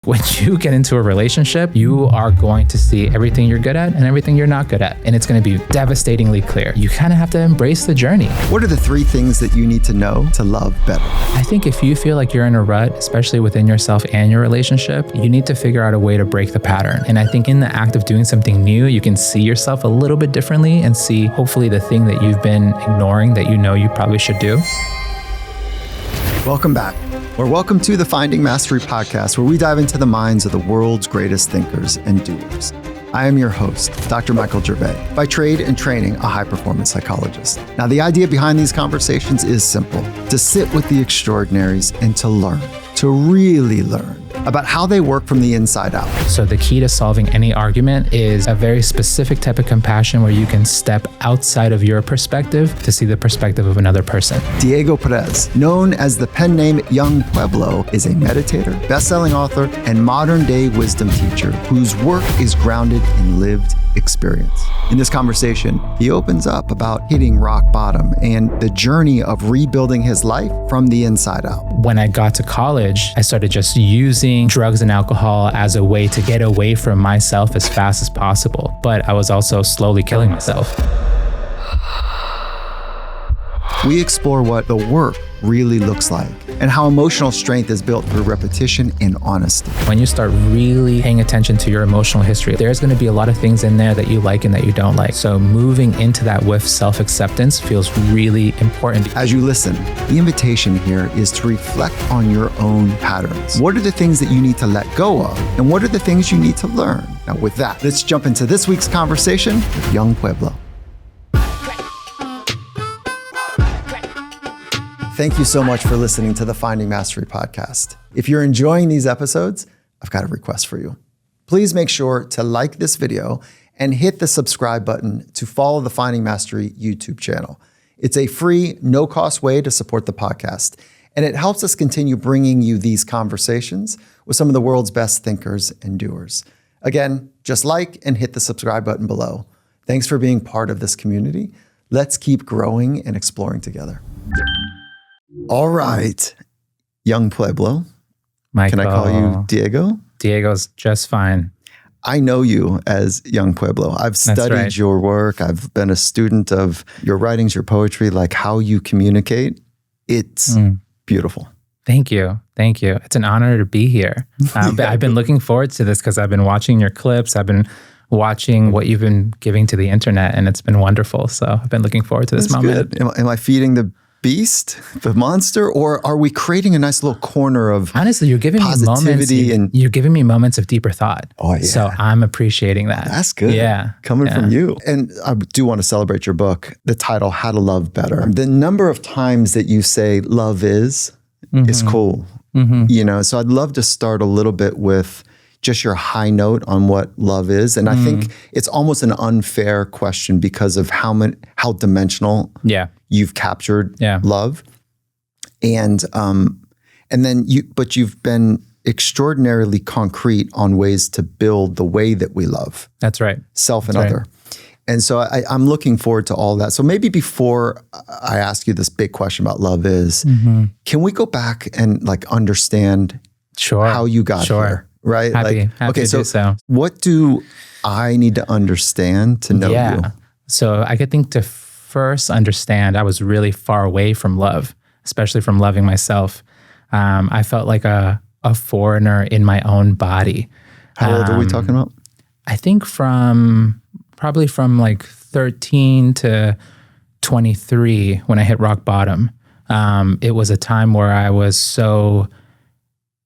When you get into a relationship, you are going to see everything you're good at and everything you're not good at. And it's going to be devastatingly clear. You kind of have to embrace the journey. What are the 3 things that you need to know to love better? I think if you feel like you're in a rut, especially within yourself and your relationship, you need to figure out a way to break the pattern. And I think in the act of doing something new, you can see yourself a little bit differently and see hopefully the thing that you've been ignoring that you know you probably should do. Welcome back, or welcome to the Finding Mastery podcast, where we dive into the minds of the world's greatest thinkers and doers. I am your host, Dr. Michael Gervais, by trade and training a high-performance psychologist. Now, the idea behind these conversations is simple: to sit with the extraordinaries and to learn, to really learn about how they work from the inside out. So the key to solving any argument is a very specific type of compassion where you can step outside of your perspective to see the perspective of another person. Diego Perez, known as the pen name Yung Pueblo, is a meditator, bestselling author, and modern-day wisdom teacher whose work is grounded in lived experience. In this conversation, he opens up about hitting rock bottom and the journey of rebuilding his life from the inside out. When I got to college, I started just using drugs and alcohol as a way to get away from myself as fast as possible. But I was also slowly killing myself. We explore what the work really looks like and how emotional strength is built through repetition and honesty. When you start really paying attention to your emotional history, there's going to be a lot of things in there that you like and that you don't like. So moving into that with self-acceptance feels really important. As you listen, the invitation here is to reflect on your own patterns. What are the things that you need to let go of? And what are the things you need to learn? Now, with that, let's jump into this week's conversation with Yung Pueblo. Thank you so much for listening to the Finding Mastery podcast. If you're enjoying these episodes, I've got a request for you. Please make sure to like this video and hit the subscribe button to follow the Finding Mastery YouTube channel. It's a free, no-cost way to support the podcast, and it helps us continue bringing you these conversations with some of the world's best thinkers and doers. Again, just like and hit the subscribe button below. Thanks for being part of this community. Let's keep growing and exploring together. All right, Yung Pueblo. Michael. Can I call you Diego? Diego's just fine. I know you as Yung Pueblo. I've studied your work. I've been a student of your writings, your poetry, like how you communicate. It's beautiful. Thank you. Thank you. It's an honor to be here. I've been looking forward to this because I've been watching your clips. I've been watching what you've been giving to the internet, and it's been wonderful. So I've been looking forward to this moment. Good. Am I feeding the beast, the monster, or are we creating a nice little corner of honestly, you're giving positivity me moments, you're giving me moments of deeper thought. Oh, yeah. So I'm appreciating that. That's good. Yeah. Coming from you. And I do want to celebrate your book, the title, How to Love Better. The number of times that you say love is cool. You know, so I'd love to start a little bit with just your high note on what love is. And I think it's almost an unfair question because of how dimensional you've captured love. And then you've been extraordinarily concrete on ways to build the way that we love. That's right. Self and other. And so I'm looking forward to all that. So maybe before I ask you this big question about love is, can we go back and like understand how you got here? Right? Happy to do so. What do I need to understand to know you? So I could think to first understand I was really far away from love, especially from loving myself. I felt like a foreigner in my own body. How old are we talking about? I think probably from like 13 to 23 when I hit rock bottom. It was a time where I was so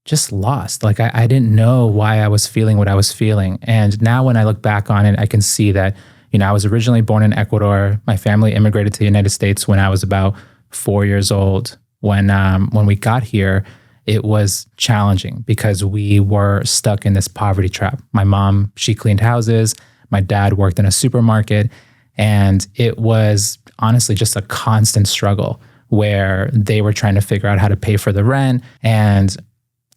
just lost. Like I didn't know why I was feeling what I was feeling. And now when I look back on it, I can see that, you know, I was originally born in Ecuador. My family immigrated to the United States when I was about 4 years old. When we got here, it was challenging because we were stuck in this poverty trap. My mom, she cleaned houses. My dad worked in a supermarket. And it was honestly just a constant struggle where they were trying to figure out how to pay for the rent. And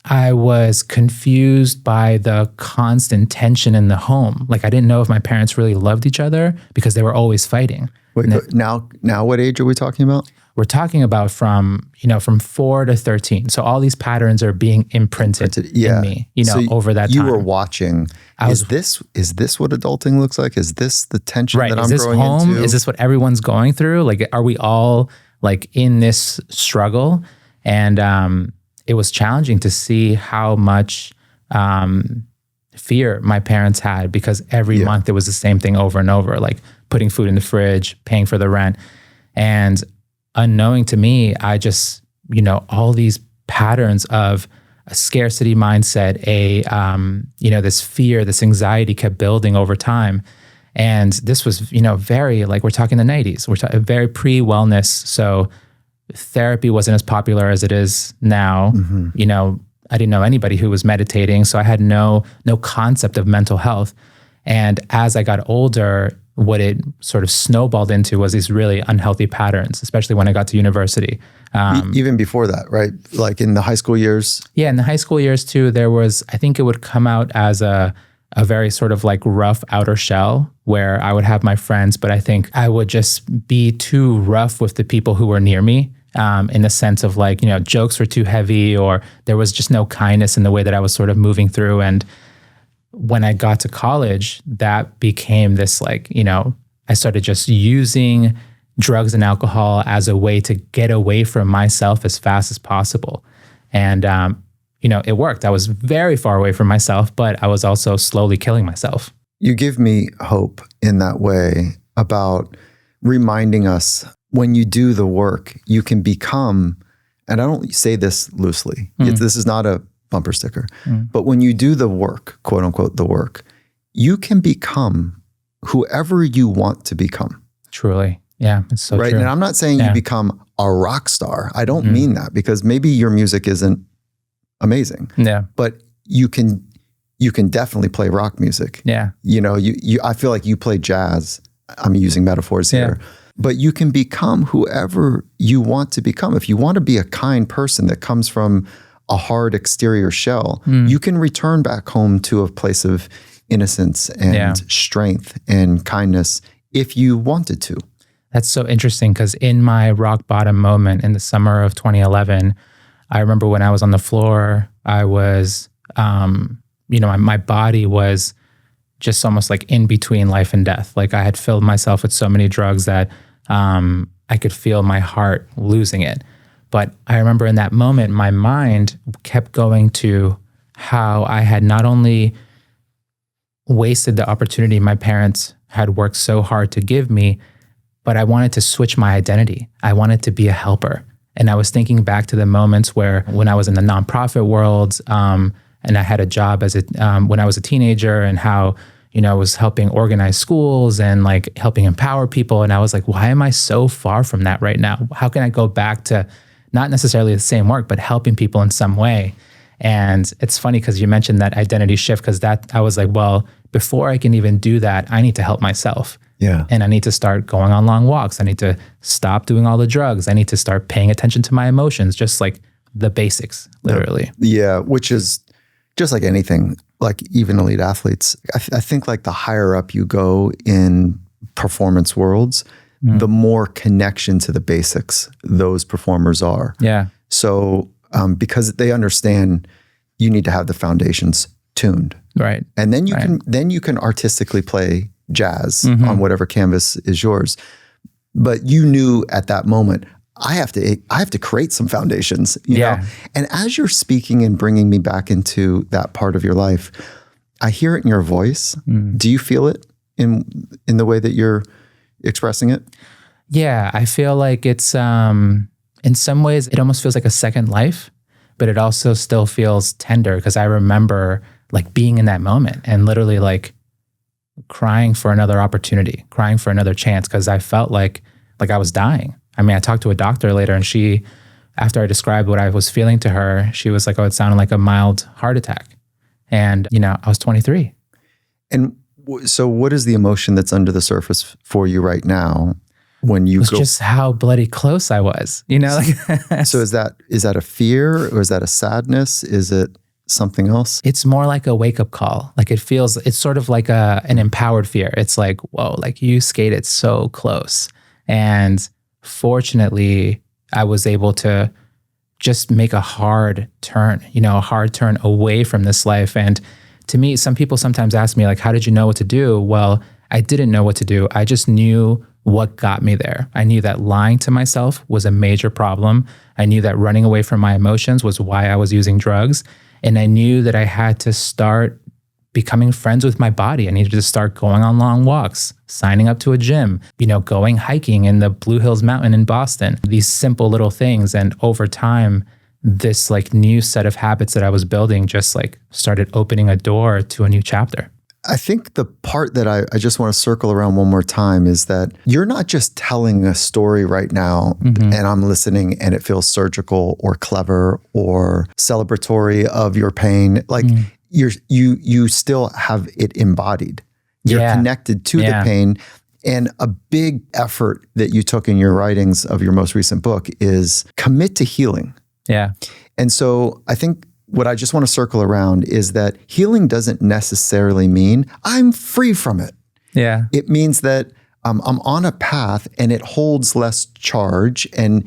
I was confused by the constant tension in the home. Like I didn't know if my parents really loved each other because they were always fighting. Wait, now what age are we talking about? we're talking about from 4 to 13. So all these patterns are being imprinted in me, over that time. You were watching, is this what adulting looks like? Is this the tension that I'm growing into? Is this what everyone's going through? Like, are we all like in this struggle? And it was challenging to see how much fear my parents had, because every month it was the same thing over and over, like putting food in the fridge, paying for the rent. And unknowing to me, I just, all these patterns of a scarcity mindset, this fear, this anxiety kept building over time. And this was, very, like, we're talking the 90s, very pre-wellness. So therapy wasn't as popular as it is now. Mm-hmm. I didn't know anybody who was meditating. So I had no concept of mental health. And as I got older, what it sort of snowballed into was these really unhealthy patterns, especially when I got to university. Even before that, right? Like in the high school years? Yeah, in the high school years too, there was, I think it would come out as a very sort of like rough outer shell where I would have my friends, but I think I would just be too rough with the people who were near me, in the sense of like, jokes were too heavy, or there was just no kindness in the way that I was sort of moving through. And when I got to college, that became this like, I started just using drugs and alcohol as a way to get away from myself as fast as possible. And, it worked. I was very far away from myself, but I was also slowly killing myself. You give me hope in that way about reminding us when you do the work, you can become, and I don't say this loosely, this is not a bumper sticker. But when you do the work, quote unquote, the work, you can become whoever you want to become. Truly. Yeah, it's so right. true. And I'm not saying you become a rock star. I don't mean that, because maybe your music isn't amazing. Yeah. But you can definitely play rock music. Yeah. I feel like you play jazz. I'm using metaphors here. But you can become whoever you want to become. If you want to be a kind person that comes from a hard exterior shell, you can return back home to a place of innocence and strength and kindness if you wanted to. That's so interesting, because in my rock bottom moment in the summer of 2011, I remember when I was on the floor, I was, my body was just almost like in between life and death. Like I had filled myself with so many drugs that I could feel my heart losing it. But I remember in that moment, my mind kept going to how I had not only wasted the opportunity my parents had worked so hard to give me, but I wanted to switch my identity. I wanted to be a helper. And I was thinking back to the moments where when I was in the nonprofit world, and I had a job when I was a teenager, and how, I was helping organize schools and like helping empower people. And I was like, why am I so far from that right now? How can I go back to not necessarily the same work, but helping people in some way? And it's funny because you mentioned that identity shift, because I was like, well, before I can even do that, I need to help myself. Yeah. And I need to start going on long walks. I need to stop doing all the drugs. I need to start paying attention to my emotions, just like the basics, literally. Yeah, which is just like anything, like even elite athletes. I think like the higher up you go in performance worlds, the more connection to the basics those performers are. Yeah. So because they understand you need to have the foundations tuned. Right. And then you can artistically play jazz on whatever canvas is yours. But you knew at that moment, I have to create some foundations, you know? And as you're speaking and bringing me back into that part of your life, I hear it in your voice. Do you feel it in the way that you're expressing it? Yeah, I feel like it's, in some ways, it almost feels like a second life, but it also still feels tender, because I remember like being in that moment and literally like crying for another opportunity, crying for another chance, because I felt like I was dying. I mean, I talked to a doctor later, and she, after I described what I was feeling to her, she was like, oh, it sounded like a mild heart attack. And, I was 23. And so what is the emotion that's under the surface for you right now when you go? Just how bloody close I was, So is that a fear, or is that a sadness? Is it something else? It's more like a wake-up call. Like it's sort of like an empowered fear. It's like, whoa, like you skated so close. And fortunately, I was able to just make a hard turn, a hard turn away from this life. And to me, some people sometimes ask me, like, how did you know what to do? Well, I didn't know what to do. I just knew what got me there. I knew that lying to myself was a major problem. I knew that running away from my emotions was why I was using drugs. And I knew that I had to start becoming friends with my body. I needed to start going on long walks, signing up to a gym, going hiking in the Blue Hills Mountain in Boston, these simple little things. And over time, this like new set of habits that I was building just like started opening a door to a new chapter. I think the part that I just want to circle around one more time is that you're not just telling a story right now and I'm listening and it feels surgical or clever or celebratory of your pain. Like you still have it embodied. You're connected to the pain. And a big effort that you took in your writings of your most recent book is commit to healing. Yeah. And so I think what I just want to circle around is that healing doesn't necessarily mean I'm free from it. Yeah. It means that I'm on a path and it holds less charge and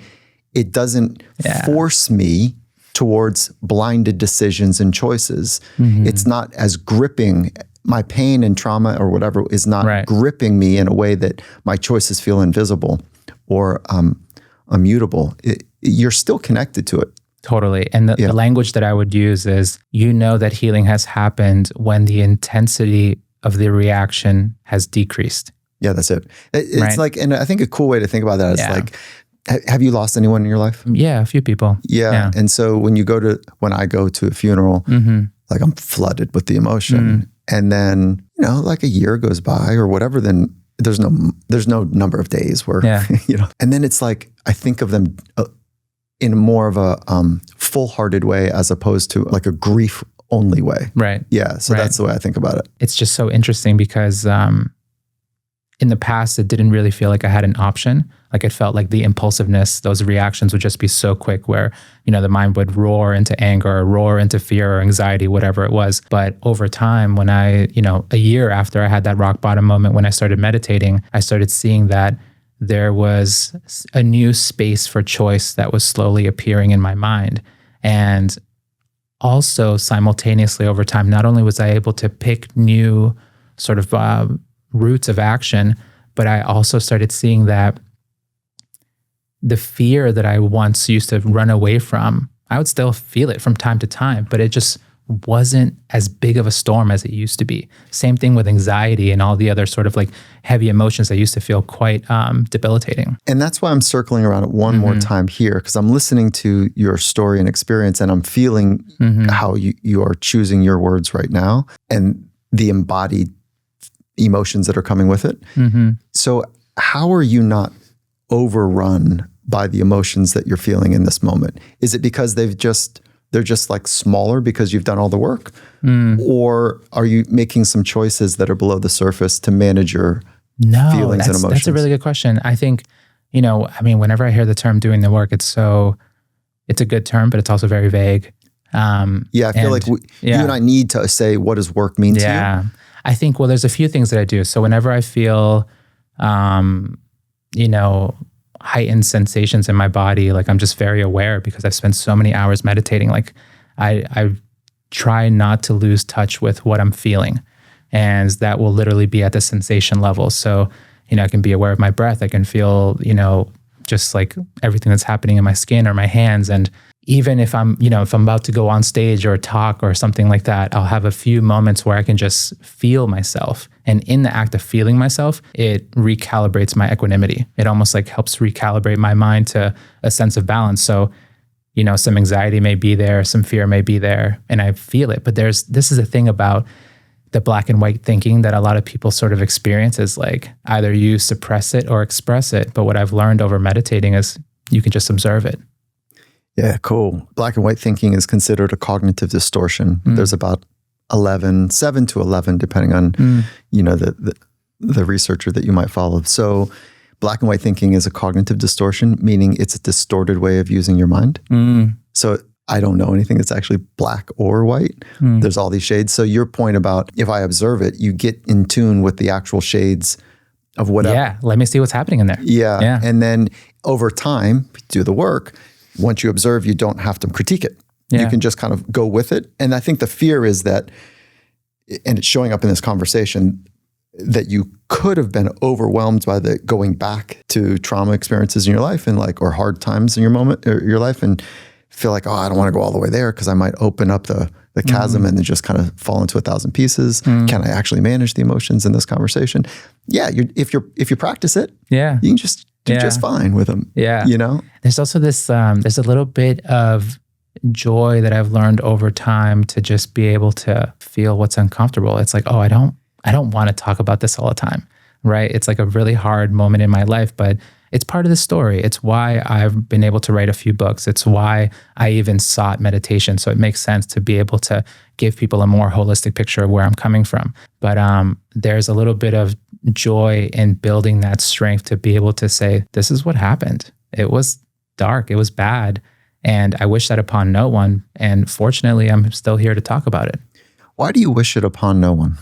it doesn't force me towards blinded decisions and choices. It's not as gripping. My pain and trauma or whatever is not gripping me in a way that my choices feel invisible or immutable. You're still connected to it. Totally. And the language that I would use is, that healing has happened when the intensity of the reaction has decreased. Yeah, that's it. It's like, and I think a cool way to think about that is like, have you lost anyone in your life? Yeah, a few people. Yeah. And so when I go to a funeral, like I'm flooded with the emotion. And then, like a year goes by or whatever, then there's no number of days where, and then it's like, I think of them in more of a full-hearted way as opposed to like a grief-only way. Right. Yeah. So that's the way I think about it. It's just so interesting because in the past, it didn't really feel like I had an option. Like it felt like the impulsiveness, those reactions would just be so quick where, the mind would roar into anger or roar into fear or anxiety, whatever it was. But over time, when I, a year after I had that rock bottom moment, when I started meditating, I started seeing that there was a new space for choice that was slowly appearing in my mind. And also simultaneously over time, not only was I able to pick new sort of routes of action, but I also started seeing that the fear that I once used to run away from, I would still feel it from time to time, but it just wasn't as big of a storm as it used to be. Same thing with anxiety and all the other sort of like heavy emotions that used to feel quite debilitating. And that's why I'm circling around it one more time here, because I'm listening to your story and experience and I'm feeling how you are choosing your words right now and the embodied emotions that are coming with it. So how are you not overrun by the emotions that you're feeling in this moment? Is it because they're just like smaller because you've done all the work? Or are you making some choices that are below the surface to manage your feelings and emotions? That's a really good question. I think, whenever I hear the term doing the work, it's a good term, but it's also very vague. I feel like you and I need to say, what does work mean to you? Yeah. I think, there's a few things that I do. So whenever I feel, heightened sensations in my body, like I'm just very aware because I've spent so many hours meditating. Like I try not to lose touch with what I'm feeling. And that will literally be at the sensation level. So, I can be aware of my breath. I can feel, just like everything that's happening in my skin or my hands. And even if I'm about to go on stage or talk or something like that, I'll have a few moments where I can just feel myself. And in the act of feeling myself, it recalibrates my equanimity. It almost like helps recalibrate my mind to a sense of balance. So, some anxiety may be there, some fear may be there, and I feel it. But this is a thing about the black and white thinking that a lot of people sort of experience is like either you suppress it or express it. But what I've learned over meditating is you can just observe it. Yeah, cool. Black and white thinking is considered a cognitive distortion. There's about 7 to 11, depending on, the researcher that you might follow. So black and white thinking is a cognitive distortion, meaning it's a distorted way of using your mind. So I don't know anything that's actually black or white. There's all these shades. So your point about if I observe it, you get in tune with the actual shades of whatever. Yeah, let me see what's happening in there. Yeah. And then over time, do the work. Once you observe, you don't have to critique it. Yeah. You can just kind of go with it. And I think the fear is that, and it's showing up in this conversation, that you could have been overwhelmed by the going back to trauma experiences in your life and or hard times in your life and feel like, oh, I don't want to go all the way there because I might open up the chasm and then just kind of fall into 1,000 pieces. Can I actually manage the emotions in this conversation? Yeah. If you practice it, you can just do just fine with them. Yeah. There's also this, there's a little bit of joy that I've learned over time to just be able to feel what's uncomfortable. It's like, oh, I don't want to talk about this all the time, right? It's like a really hard moment in my life, but it's part of the story. It's why I've been able to write a few books. It's why I even sought meditation. So it makes sense to be able to give people a more holistic picture of where I'm coming from. But there's a little bit of joy in building that strength to be able to say, this is what happened. It was dark. It was bad. And I wish that upon no one. And fortunately, I'm still here to talk about it. Why do you wish it upon no one?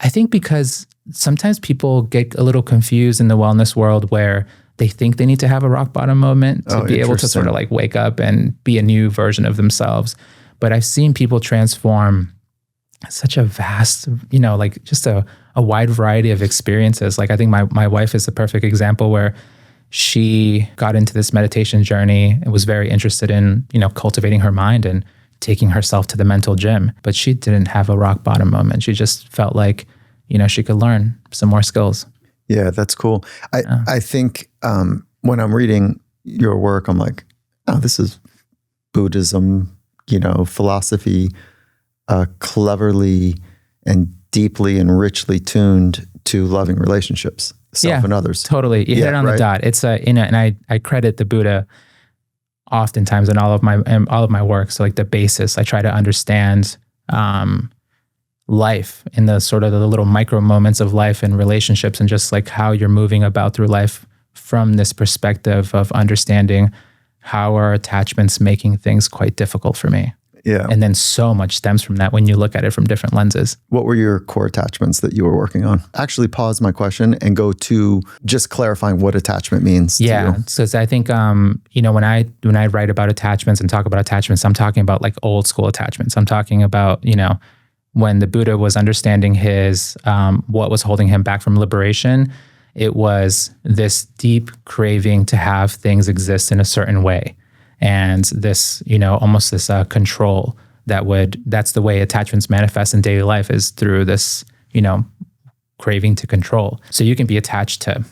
I think because sometimes people get a little confused in the wellness world where they think they need to have a rock bottom moment to be able to sort of wake up and be a new version of themselves. But I've seen people transform such a vast, just a wide variety of experiences. Like I think my wife is the perfect example where she got into this meditation journey and was very interested in, cultivating her mind and taking herself to the mental gym, but she didn't have a rock bottom moment. She just felt like, she could learn some more skills. Yeah, that's cool. I think when I'm reading your work, I'm like, oh, this is Buddhism, philosophy, cleverly and deeply and richly tuned to loving relationships, self and others. Totally. You hit it on the dot. It's and I credit the Buddha oftentimes in all of my work. So like the basis, I try to understand life in the sort of the little micro moments of life and relationships and just like how you're moving about through life from this perspective of understanding how are attachments making things quite difficult for me. Yeah. And then so much stems from that when you look at it from different lenses. What were your core attachments that you were working on? Actually pause my question and go to just clarifying what attachment means to you. So I think, when I write about attachments and talk about attachments, I'm talking about like old school attachments. I'm talking about, when the Buddha was understanding his, what was holding him back from liberation, it was this deep craving to have things exist in a certain way. And this, almost this control that's the way attachments manifest in daily life is through this, craving to control. So you can be attached to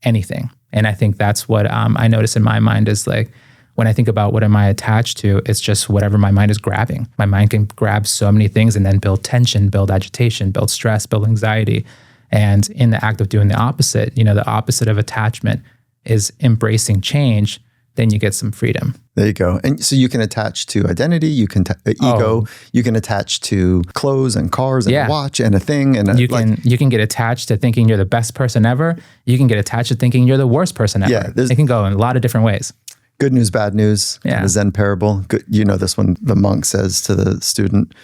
anything. And I think that's what I notice in my mind is like, when I think about what am I attached to, it's just whatever my mind is grabbing. My mind can grab so many things and then build tension, build agitation, build stress, build anxiety. And in the act of doing the opposite, the opposite of attachment is embracing change, then you get some freedom. There you go. And so you can attach to identity, you can ego, you can attach to clothes and cars and a watch and a thing. And you can get attached to thinking you're the best person ever. You can get attached to thinking you're the worst person ever. Yeah, it can go in a lot of different ways. Good news, bad news. Yeah. The Zen parable. Good, this one, the monk says to the student,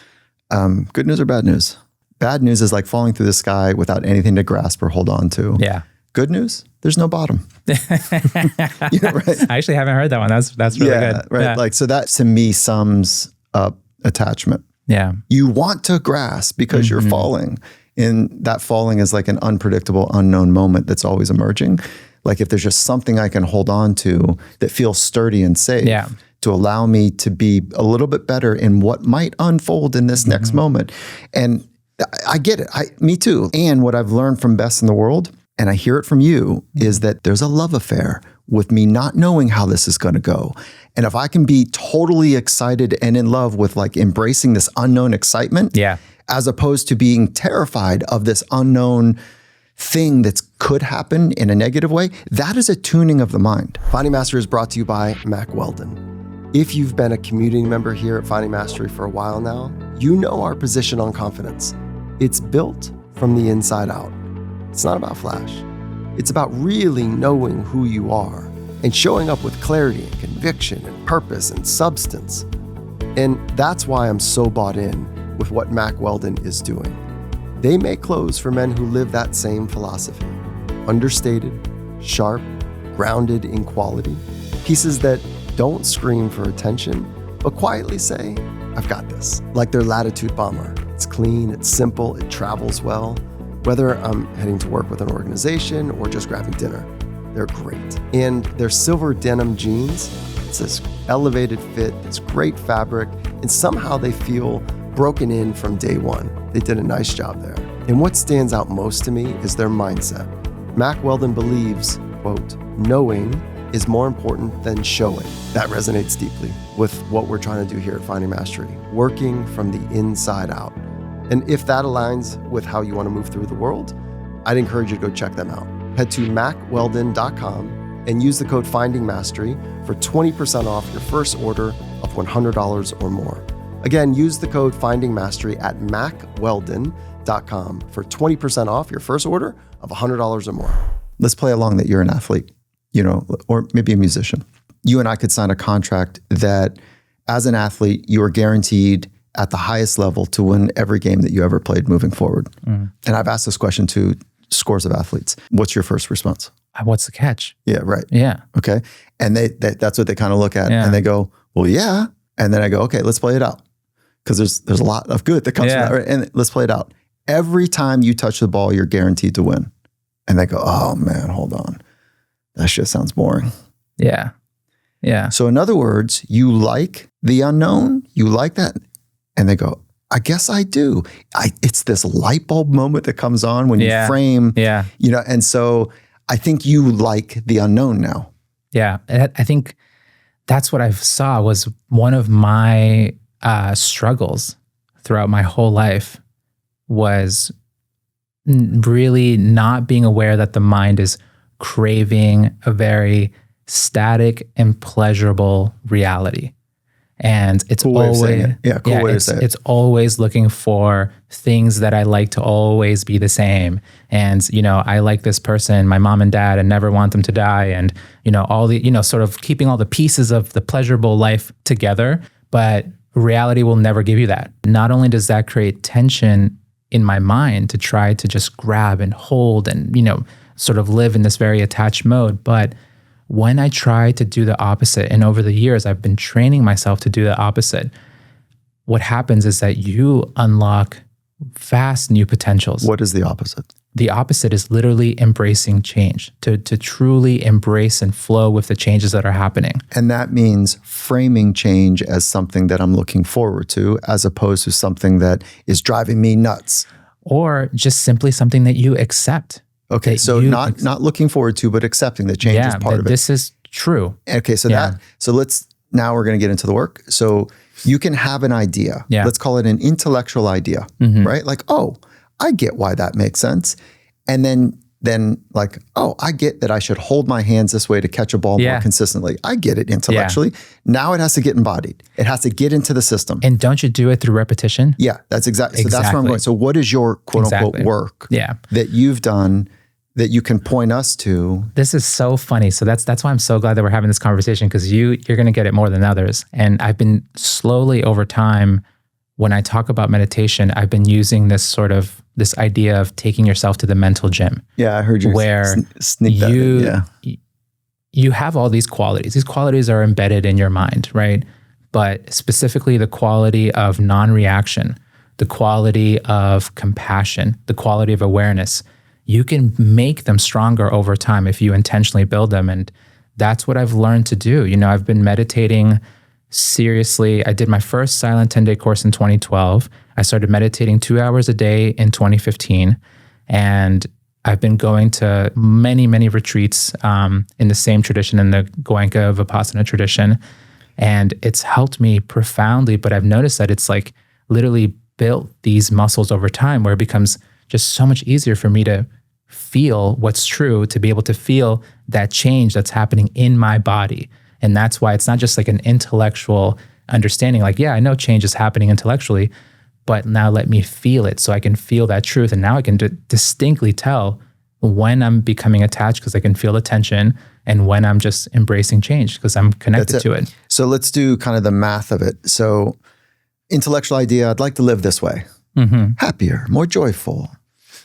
good news or bad news? Bad news is like falling through the sky without anything to grasp or hold on to. Yeah. Good news, there's no bottom. Right? I actually haven't heard that one. That's really good. Right. Yeah. Like, so that to me sums up attachment. Yeah. You want to grasp because you're falling. And that falling is like an unpredictable, unknown moment that's always emerging. Like if there's just something I can hold on to that feels sturdy and safe to allow me to be a little bit better in what might unfold in this next moment. And I get it. Me too. And what I've learned from Best in the World, and I hear it from you, is that there's a love affair with me not knowing how this is going to go. And if I can be totally excited and in love with like embracing this unknown excitement, as opposed to being terrified of this unknown thing that could happen in a negative way, that is a tuning of the mind. Finding Mastery is brought to you by Mack Weldon. If you've been a community member here at Finding Mastery for a while now, you know our position on confidence. It's built from the inside out. It's not about flash. It's about really knowing who you are and showing up with clarity and conviction and purpose and substance. And that's why I'm so bought in with what Mack Weldon is doing. They make clothes for men who live that same philosophy. Understated, sharp, grounded in quality, pieces that don't scream for attention, but quietly say, I've got this. Like their Latitude bomber. It's clean, it's simple, it travels well. Whether I'm heading to work with an organization or just grabbing dinner, they're great. And their silver denim jeans, it's this elevated fit, this great fabric, and somehow they feel broken in from day one. They did a nice job there. And what stands out most to me is their mindset. Mack Weldon believes, quote, knowing is more important than showing. That resonates deeply with what we're trying to do here at Finding Mastery, working from the inside out. And if that aligns with how you want to move through the world, I'd encourage you to go check them out. Head to mackweldon.com and use the code Finding Mastery for 20% off your first order of $100 or more. Again, use the code Finding Mastery at mackweldon.com for 20% off your first order of $100 or more. Let's play along that you're an athlete, or maybe a musician. You and I could sign a contract that as an athlete, you are guaranteed at the highest level to win every game that you ever played moving forward. And I've asked this question to scores of athletes. What's your first response? What's the catch? Yeah, right. Yeah. Okay. And that's what they kind of look at. And they go, well, yeah. And then I go, okay, let's play it out. Because there's a lot of good that comes from that. Right? And let's play it out. Every time you touch the ball, you're guaranteed to win. And they go, oh man, hold on. That shit sounds boring. Yeah. Yeah. So in other words, you like the unknown? You like that? And they go, I guess I do. It's this light bulb moment that comes on when you frame, and so I think you like the unknown now. Yeah. I think that's what I saw was one of my struggles throughout my whole life was really not being aware that the mind is craving a very static and pleasurable reality. And it's always, it's always looking for things that I like to always be the same. And, I like this person, my mom and dad, and never want them to die. And, all the, sort of keeping all the pieces of the pleasurable life together, but reality will never give you that. Not only does that create tension in my mind to try to just grab and hold and, sort of live in this very attached mode, but when I try to do the opposite, and over the years, I've been training myself to do the opposite, what happens is that you unlock vast new potentials. What is the opposite? The opposite is literally embracing change, to truly embrace and flow with the changes that are happening. And that means framing change as something that I'm looking forward to, as opposed to something that is driving me nuts. Or just simply something that you accept. Okay, so not looking forward to, but accepting that change is part of it. This is true. Okay, so now we're going to get into the work. So you can have an idea. Yeah. Let's call it an intellectual idea, right? Like, oh, I get why that makes sense. And then like, oh, I get that I should hold my hands this way to catch a ball more consistently. I get it intellectually. Now it has to get embodied. It has to get into the system. And don't you do it through repetition? Yeah, that's exactly. So that's where I'm going. So what is your quote unquote work that you've done that you can point us to? This is so funny. So that's why I'm so glad that we're having this conversation, because you're going to get it more than others. And I've been slowly over time, when I talk about meditation, I've been using this idea of taking yourself to the mental gym. Yeah, I heard you sneak that in. You have all these qualities. These qualities are embedded in your mind, right? But specifically the quality of non-reaction, the quality of compassion, the quality of awareness. You can make them stronger over time if you intentionally build them. And that's what I've learned to do. I've been meditating seriously. I did my first silent 10-day course in 2012. I started meditating 2 hours a day in 2015. And I've been going to many, many retreats in the same tradition, in the Goenka Vipassana tradition. And it's helped me profoundly, but I've noticed that it's like literally built these muscles over time where it becomes just so much easier for me to feel what's true, to be able to feel that change that's happening in my body. And that's why it's not just like an intellectual understanding, like, yeah, I know change is happening intellectually, but now let me feel it so I can feel that truth. And now I can distinctly tell when I'm becoming attached because I can feel the tension, and when I'm just embracing change because I'm connected to it. So let's do kind of the math of it. So intellectual idea, I'd like to live this way. Happier, more joyful,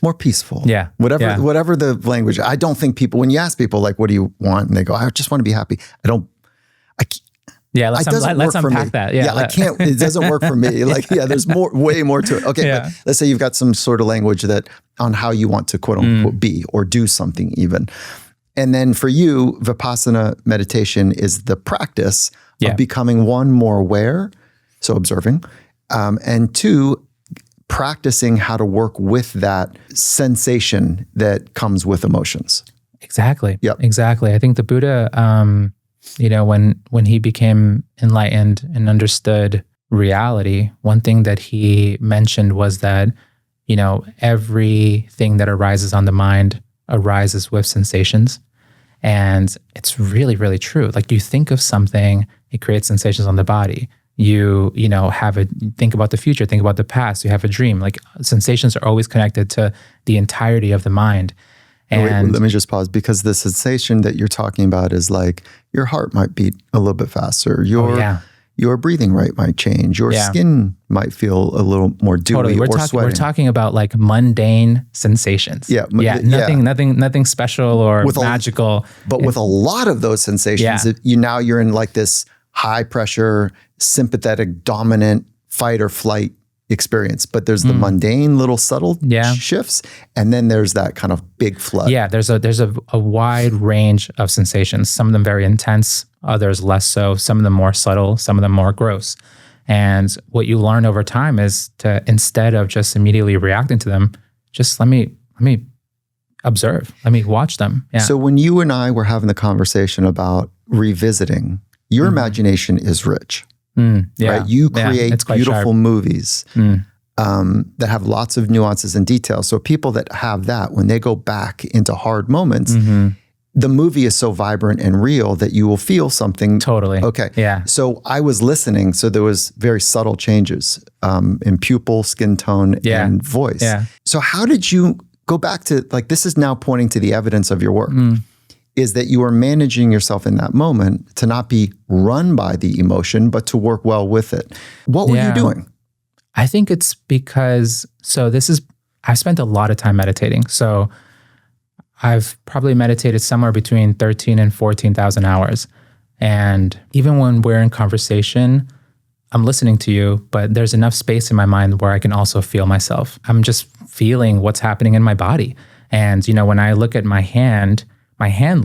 more peaceful. Yeah. Whatever the language. I don't think people, when you ask people like, what do you want? And they go, I just want to be happy. Yeah, let's unpack that. Yeah, I can't, it doesn't work for me. Like, there's way more to it. Okay, but let's say you've got some sort of language that on how you want to quote unquote be or do something even. And then for you, Vipassana meditation is the practice of becoming, one, more aware, so observing, and two, practicing how to work with that sensation that comes with emotions. Exactly. Yep. Exactly. I think the Buddha, when he became enlightened and understood reality, one thing that he mentioned was that, everything that arises on the mind arises with sensations. And it's really, really true. Like, you think of something, it creates sensations on the body. You think about the future, think about the past, you have a dream. Like, sensations are always connected to the entirety of the mind. And let me just pause, because the sensation that you're talking about is like your heart might beat a little bit faster. Your breathing rate might change. Your skin might feel a little more dewy or sweating. We're talking about like mundane sensations. Nothing special or magical. But with a lot of those sensations, you're in like this high pressure, sympathetic, dominant fight or flight experience. But there's the mundane little subtle shifts, and then there's that kind of big flood. Yeah, there's a wide range of sensations. Some of them very intense, others less so. Some of them more subtle, some of them more gross. And what you learn over time is to, instead of just immediately reacting to them, just let me observe. Let me watch them. Yeah. So when you and I were having the conversation about revisiting, your imagination is rich. Right? You create beautiful movies that have lots of nuances and details. So people that have that, when they go back into hard moments, the movie is so vibrant and real that you will feel something. Totally. Okay. Yeah. So I was listening. So there was very subtle changes in pupil, skin tone, and voice. Yeah. So how did you go back to, like, this is now pointing to the evidence of your work, is that you are managing yourself in that moment to not be run by the emotion, but to work well with it. What were you doing? I think it's because, I've spent a lot of time meditating. So I've probably meditated somewhere between 13 and 14,000 hours. And even when we're in conversation, I'm listening to you, but there's enough space in my mind where I can also feel myself. I'm just feeling what's happening in my body. And, when I look at my hand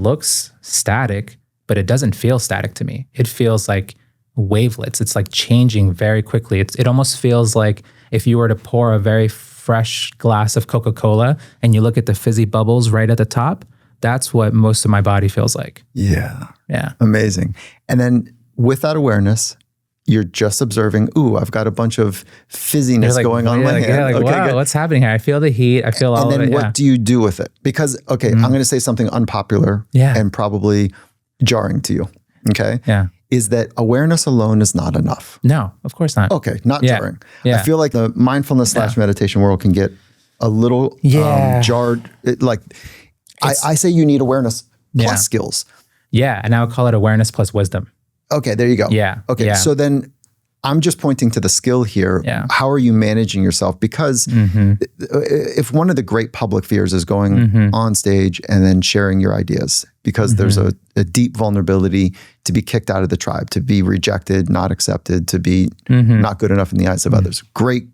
looks static, but it doesn't feel static to me. It feels like wavelets. It's like changing very quickly. It almost feels like if you were to pour a very fresh glass of Coca-Cola and you look at the fizzy bubbles right at the top, that's what most of my body feels like. Yeah. Yeah. Amazing. And then with that awareness, you're just observing, I've got a bunch of fizziness going on my hand. Okay, wow, what's happening here? I feel the heat. I feel all of it. And then what do you do with it? Because, I'm going to say something unpopular and probably jarring to you. Okay? Yeah. Is that awareness alone is not enough. No, of course not. Okay, not jarring. Yeah. I feel like the mindfulness / meditation world can get a little jarred. I say you need awareness plus skills. Yeah, and I would call it awareness plus wisdom. Okay, there you go. Yeah. Okay, so then I'm just pointing to the skill here. Yeah. How are you managing yourself? Because if one of the great public fears is going on stage and then sharing your ideas, because there's a deep vulnerability to be kicked out of the tribe, to be rejected, not accepted, to be not good enough in the eyes of others. Great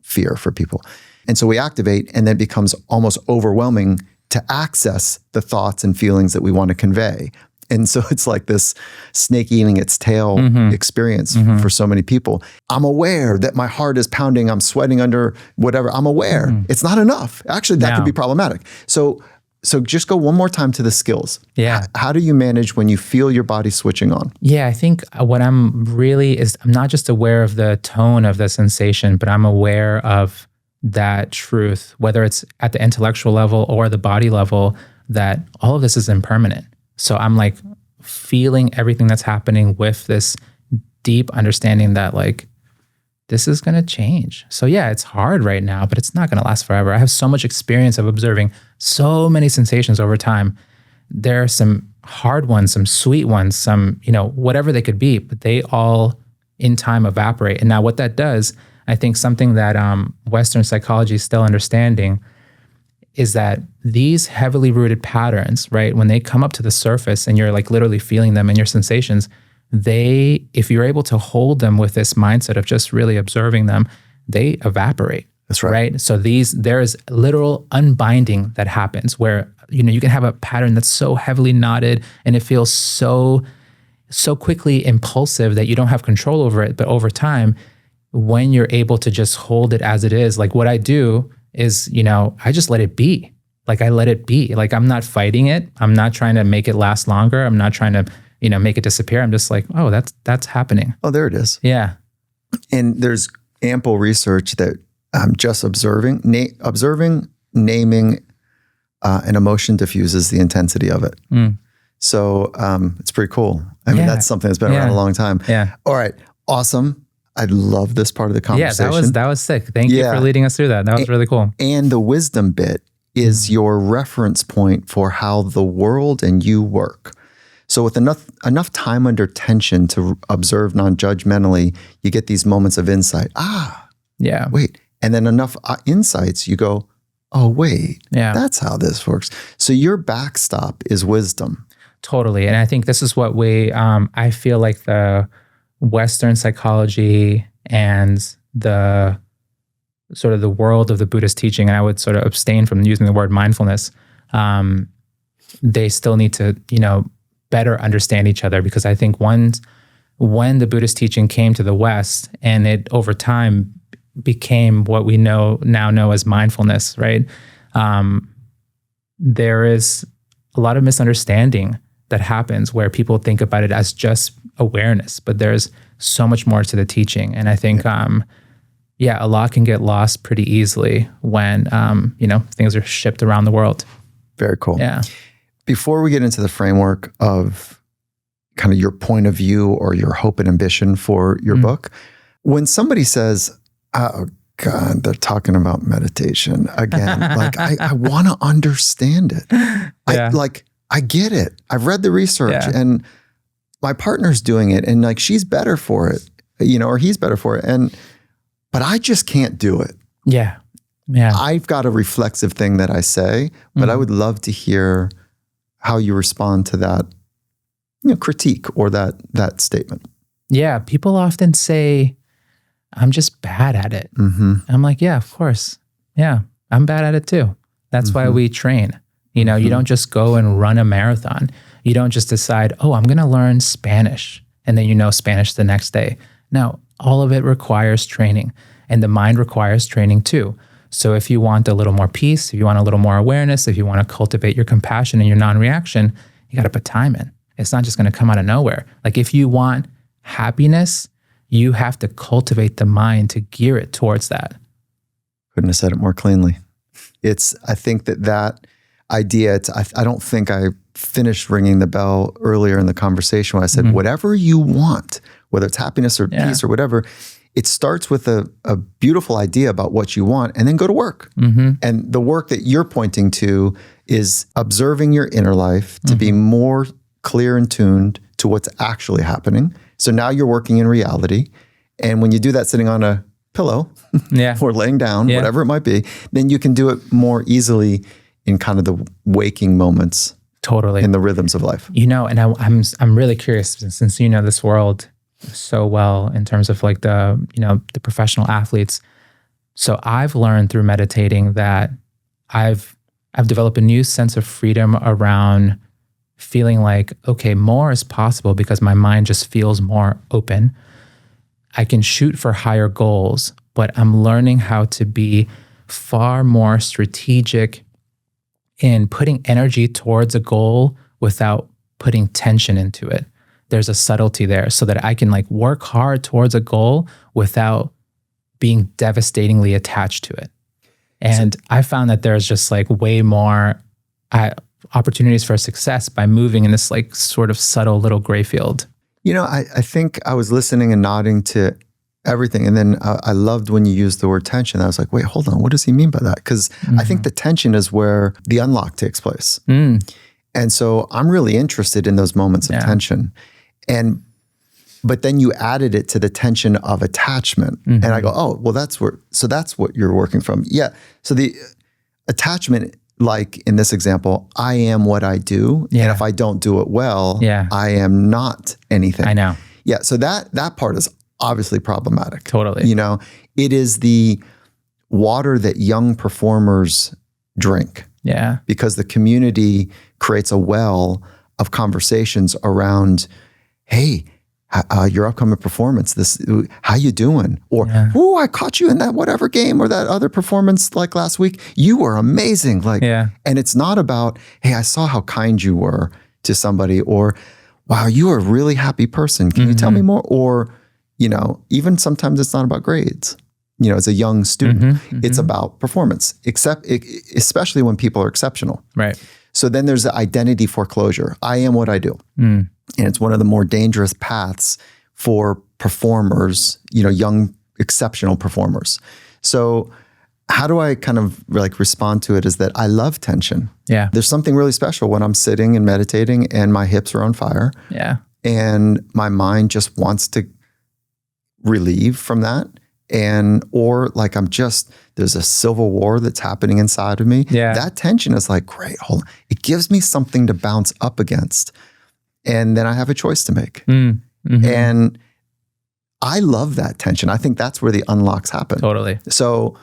fear for people. And so we activate, and then it becomes almost overwhelming to access the thoughts and feelings that we want to convey. And so it's like this snake eating its tail experience for so many people. I'm aware that my heart is pounding. I'm sweating under whatever. I'm aware. It's not enough. Actually, that could be problematic. So just go one more time to the skills. Yeah. How do you manage when you feel your body switching on? Yeah, I think what I'm not just aware of the tone of the sensation, but I'm aware of that truth, whether it's at the intellectual level or the body level, that all of this is impermanent. So I'm like feeling everything that's happening with this deep understanding that like, this is going to change. So yeah, it's hard right now, but it's not going to last forever. I have so much experience of observing so many sensations over time. There are some hard ones, some sweet ones, some, whatever they could be, but they all in time evaporate. And now what that does, I think something that Western psychology is still understanding is that these heavily rooted patterns, right, when they come up to the surface and you're like literally feeling them in your sensations, if you're able to hold them with this mindset of just really observing them, they evaporate. That's right. Right. So there is literal unbinding that happens where, you can have a pattern that's so heavily knotted and it feels so quickly impulsive that you don't have control over it. But over time, when you're able to just hold it as it is, like what I do is, I just let it be. Like I let it be. Like I'm not fighting it. I'm not trying to make it last longer. I'm not trying to, make it disappear. I'm just like, oh, that's happening. Oh, there it is. Yeah. And there's ample research that just observing, naming an emotion diffuses the intensity of it. So it's pretty cool. I mean, that's something that's been around a long time. Yeah. All right. Awesome. I love this part of the conversation. Yeah, that was sick. Thank you for leading us through that. That was really cool. And the wisdom bit is your reference point for how the world and you work. So with enough time under tension to observe non-judgmentally, you get these moments of insight. Yeah. Wait. And then enough insights, you go, oh, wait, that's how this works. So your backstop is wisdom. Totally. And I think this is what I feel like the Western psychology and the sort of the world of the Buddhist teaching, and I would sort of abstain from using the word mindfulness, they still need to, better understand each other, because I think when the Buddhist teaching came to the West and it over time became what we now know as mindfulness, right? There is a lot of misunderstanding that happens where people think about it as just awareness, but there's so much more to the teaching. And I think, a lot can get lost pretty easily when, things are shipped around the world. Very cool. Yeah. Before we get into the framework of kind of your point of view or your hope and ambition for your book, when somebody says, oh God, they're talking about meditation again, like I want to understand it. I get it. I've read the research and my partner's doing it and like she's better for it, or he's better for it. But I just can't do it. Yeah. Yeah. I've got a reflexive thing that I say, but I would love to hear how you respond to that, critique or that statement. Yeah. People often say, I'm just bad at it. I'm like, yeah, of course. Yeah. I'm bad at it too. That's why we train. You don't just go and run a marathon. You don't just decide, oh, I'm going to learn Spanish. And then Spanish the next day. No, all of it requires training. And the mind requires training too. So if you want a little more peace, if you want a little more awareness, if you want to cultivate your compassion and your non-reaction, you got to put time in. It's not just going to come out of nowhere. Like if you want happiness, you have to cultivate the mind to gear it towards that. Couldn't have said it more cleanly. I think that idea, I don't think I finished ringing the bell earlier in the conversation when I said, whatever you want, whether it's happiness or peace or whatever, it starts with a beautiful idea about what you want and then go to work. And the work that you're pointing to is observing your inner life to be more clear and tuned to what's actually happening. So now you're working in reality. And when you do that sitting on a pillow or laying down, whatever it might be, then you can do it more easily in kind of the waking moments. Totally. In the rhythms of life. And I'm really curious, since you know this world so well in terms of like the professional athletes. So I've learned through meditating that I've developed a new sense of freedom around feeling like, okay, more is possible because my mind just feels more open. I can shoot for higher goals, but I'm learning how to be far more strategic in putting energy towards a goal without putting tension into it. There's a subtlety there so that I can like work hard towards a goal without being devastatingly attached to it. And I found that there's just like way more opportunities for success by moving in this like sort of subtle little gray field. I think I was listening and nodding to everything. And then I loved when you used the word tension. I was like, wait, hold on. What does he mean by that? Because I think the tension is where the unlock takes place. And so I'm really interested in those moments of tension. But then you added it to the tension of attachment. And I go, oh, well, that's what you're working from. Yeah. So the attachment like in this example, I am what I do. Yeah. And if I don't do it well, Yeah. I am not anything. I know. Yeah. So that part is obviously problematic. Totally. You know, it is the water that young performers drink. Yeah. Because the community creates a well of conversations around, hey, your upcoming performance, how you doing? Or, oh, I caught you in that whatever game or that other performance like last week. You were amazing. Like, and it's not about, hey, I saw how kind you were to somebody, or, wow, you are a really happy person. Can you tell me more? Or, you know, even sometimes it's not about grades. You know, as a young student, it's about performance, especially when people are exceptional. Right. So then there's the identity foreclosure. I am what I do. And it's one of the more dangerous paths for performers, you know, young, exceptional performers. So how do I kind of like respond to it is that I love tension. Yeah. There's something really special when I'm sitting and meditating and my hips are on fire. Yeah. And my mind just wants to relieve from that. Or like there's a civil war that's happening inside of me. Yeah. That tension is like, great, hold on. It gives me something to bounce up against. And then I have a choice to make. And I love that tension. I think that's where the unlocks happen. Totally. So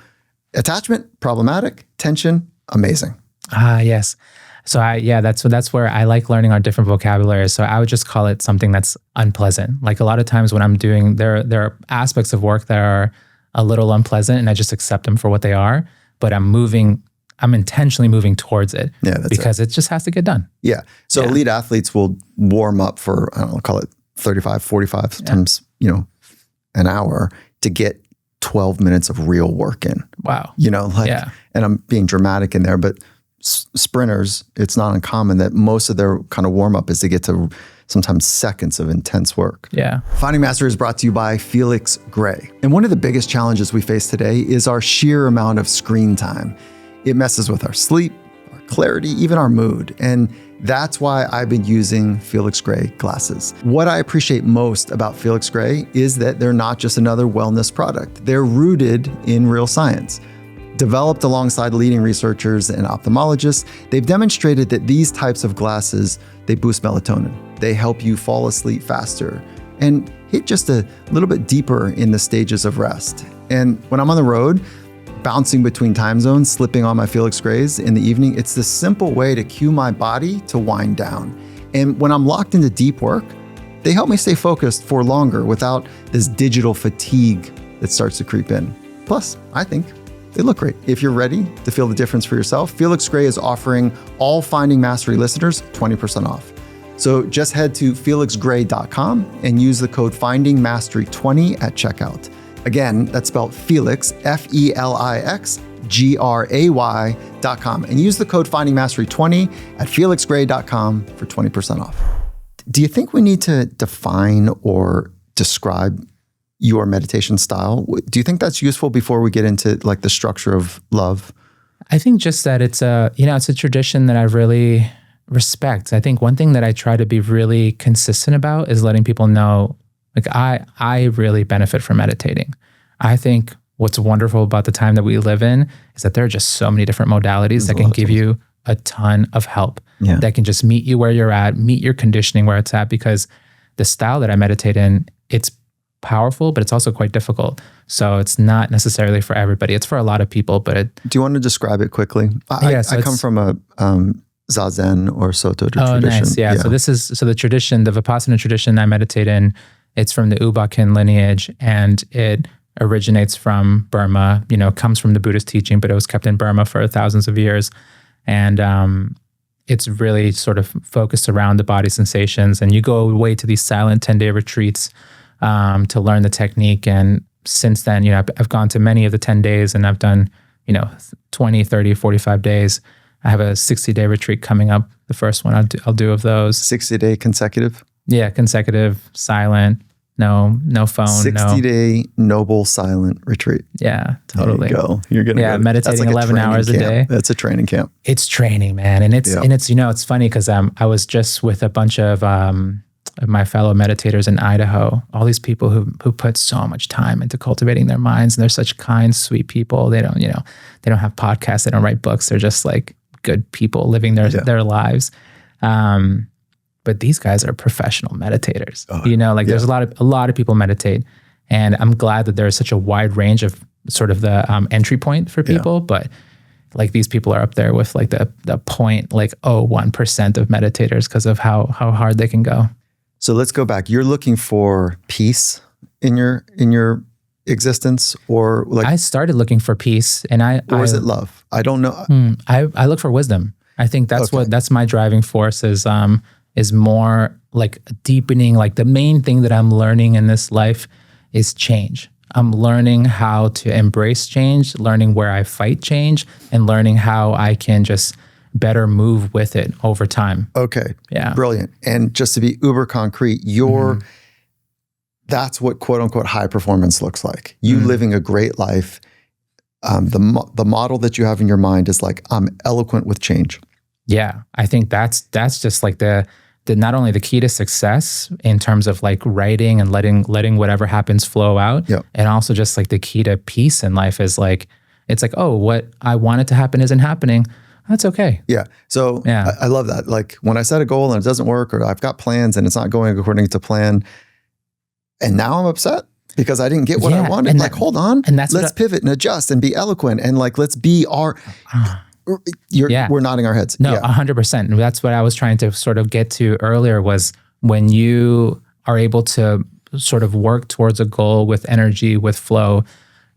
attachment, problematic. Tension, amazing. Yes. So that's where I like learning our different vocabularies. So I would just call it something that's unpleasant. Like a lot of times when I'm doing, there are aspects of work that are a little unpleasant and I just accept them for what they are, but I'm intentionally moving towards it because it just has to get done. Yeah. So elite athletes will warm up for, I don't know, call it 35, 45 times, you know, an hour to get 12 minutes of real work in. Wow. You know, like, and I'm being dramatic in there, but sprinters, it's not uncommon that most of their kind of warm up is to get to sometimes seconds of intense work. Yeah. Finding Mastery is brought to you by Felix Gray. And one of the biggest challenges we face today is our sheer amount of screen time. It messes with our sleep, our clarity, even our mood. And that's why I've been using Felix Gray glasses. What I appreciate most about Felix Gray is that they're not just another wellness product. They're rooted in real science. Developed alongside leading researchers and ophthalmologists, they've demonstrated that these types of glasses, they boost melatonin. They help you fall asleep faster and hit just a little bit deeper in the stages of rest. And when I'm on the road, bouncing between time zones, slipping on my Felix Grays in the evening, it's this simple way to cue my body to wind down. And when I'm locked into deep work, they help me stay focused for longer without this digital fatigue that starts to creep in. Plus, I think they look great. If you're ready to feel the difference for yourself, Felix Gray is offering all Finding Mastery listeners 20% off. So just head to felixgray.com and use the code FindingMastery20 at checkout. Again, that's spelled Felix, FelixGray.com, and use the code FindingMastery20 at felixgray.com for 20% off. Do you think we need to define or describe your meditation style? Do you think that's useful before we get into like the structure of love? I think just that it's a tradition that I really respect. I think one thing that I try to be really consistent about is letting people know, like I really benefit from meditating. I think what's wonderful about the time that we live in is that there are just so many different modalities that can give you a ton of help that can just meet you where you're at, meet your conditioning where it's at, because the style that I meditate in, it's powerful, but it's also quite difficult. So it's not necessarily for everybody. It's for a lot of people, but do you want to describe it quickly? I come from a Zazen or Soto tradition. Nice. Yeah. So the tradition, the Vipassana tradition I meditate in, it's from the Ubakin lineage, and it originates from Burma, comes from the Buddhist teaching, but it was kept in Burma for thousands of years. And it's really sort of focused around the body sensations. And you go away to these silent 10-day retreats to learn the technique. And since then, I've gone to many of the 10 days, and I've done, 20, 30, 45 days. I have a 60-day retreat coming up. The first one I'll do of those. 60-day consecutive? Yeah, consecutive, silent, no phone. 60-day noble silent retreat. Yeah, totally. There you go. You're gonna meditating like 11 hours a day. That's a training camp. It's training, man, and it's it's funny because I was just with a bunch of my fellow meditators in Idaho. All these people who put so much time into cultivating their minds, and they're such kind, sweet people. They don't have podcasts. They don't write books. They're just like good people living their lives. But these guys are professional meditators. There's a lot of people meditate, and I'm glad that there is such a wide range of sort of the entry point for people. But like these people are up there with like the 0.01% of meditators because of how hard they can go. So let's go back. You're looking for peace in your existence, or like I started looking for peace, and or is it love? I don't know. I look for wisdom. I think that's my driving force is more like deepening. Like the main thing that I'm learning in this life is change. I'm learning how to embrace change, learning where I fight change, and learning how I can just better move with it over time. Okay. Yeah. Brilliant. And just to be uber concrete, that's what quote unquote high performance looks like. You living a great life. The model that you have in your mind is like, I'm eloquent with change. Yeah. I think that's just like the not only the key to success in terms of like writing and letting whatever happens flow out, and also just like the key to peace in life is like, it's like, oh, what I wanted to happen isn't happening. That's okay. Yeah. So I love that. Like when I set a goal and it doesn't work, or I've got plans and it's not going according to plan, and now I'm upset because I didn't get what I wanted. Like, hold on, and let's pivot and adjust and be eloquent, and like, let's be we're nodding our heads. No, 100%. And that's what I was trying to sort of get to earlier, was when you are able to sort of work towards a goal with energy, with flow,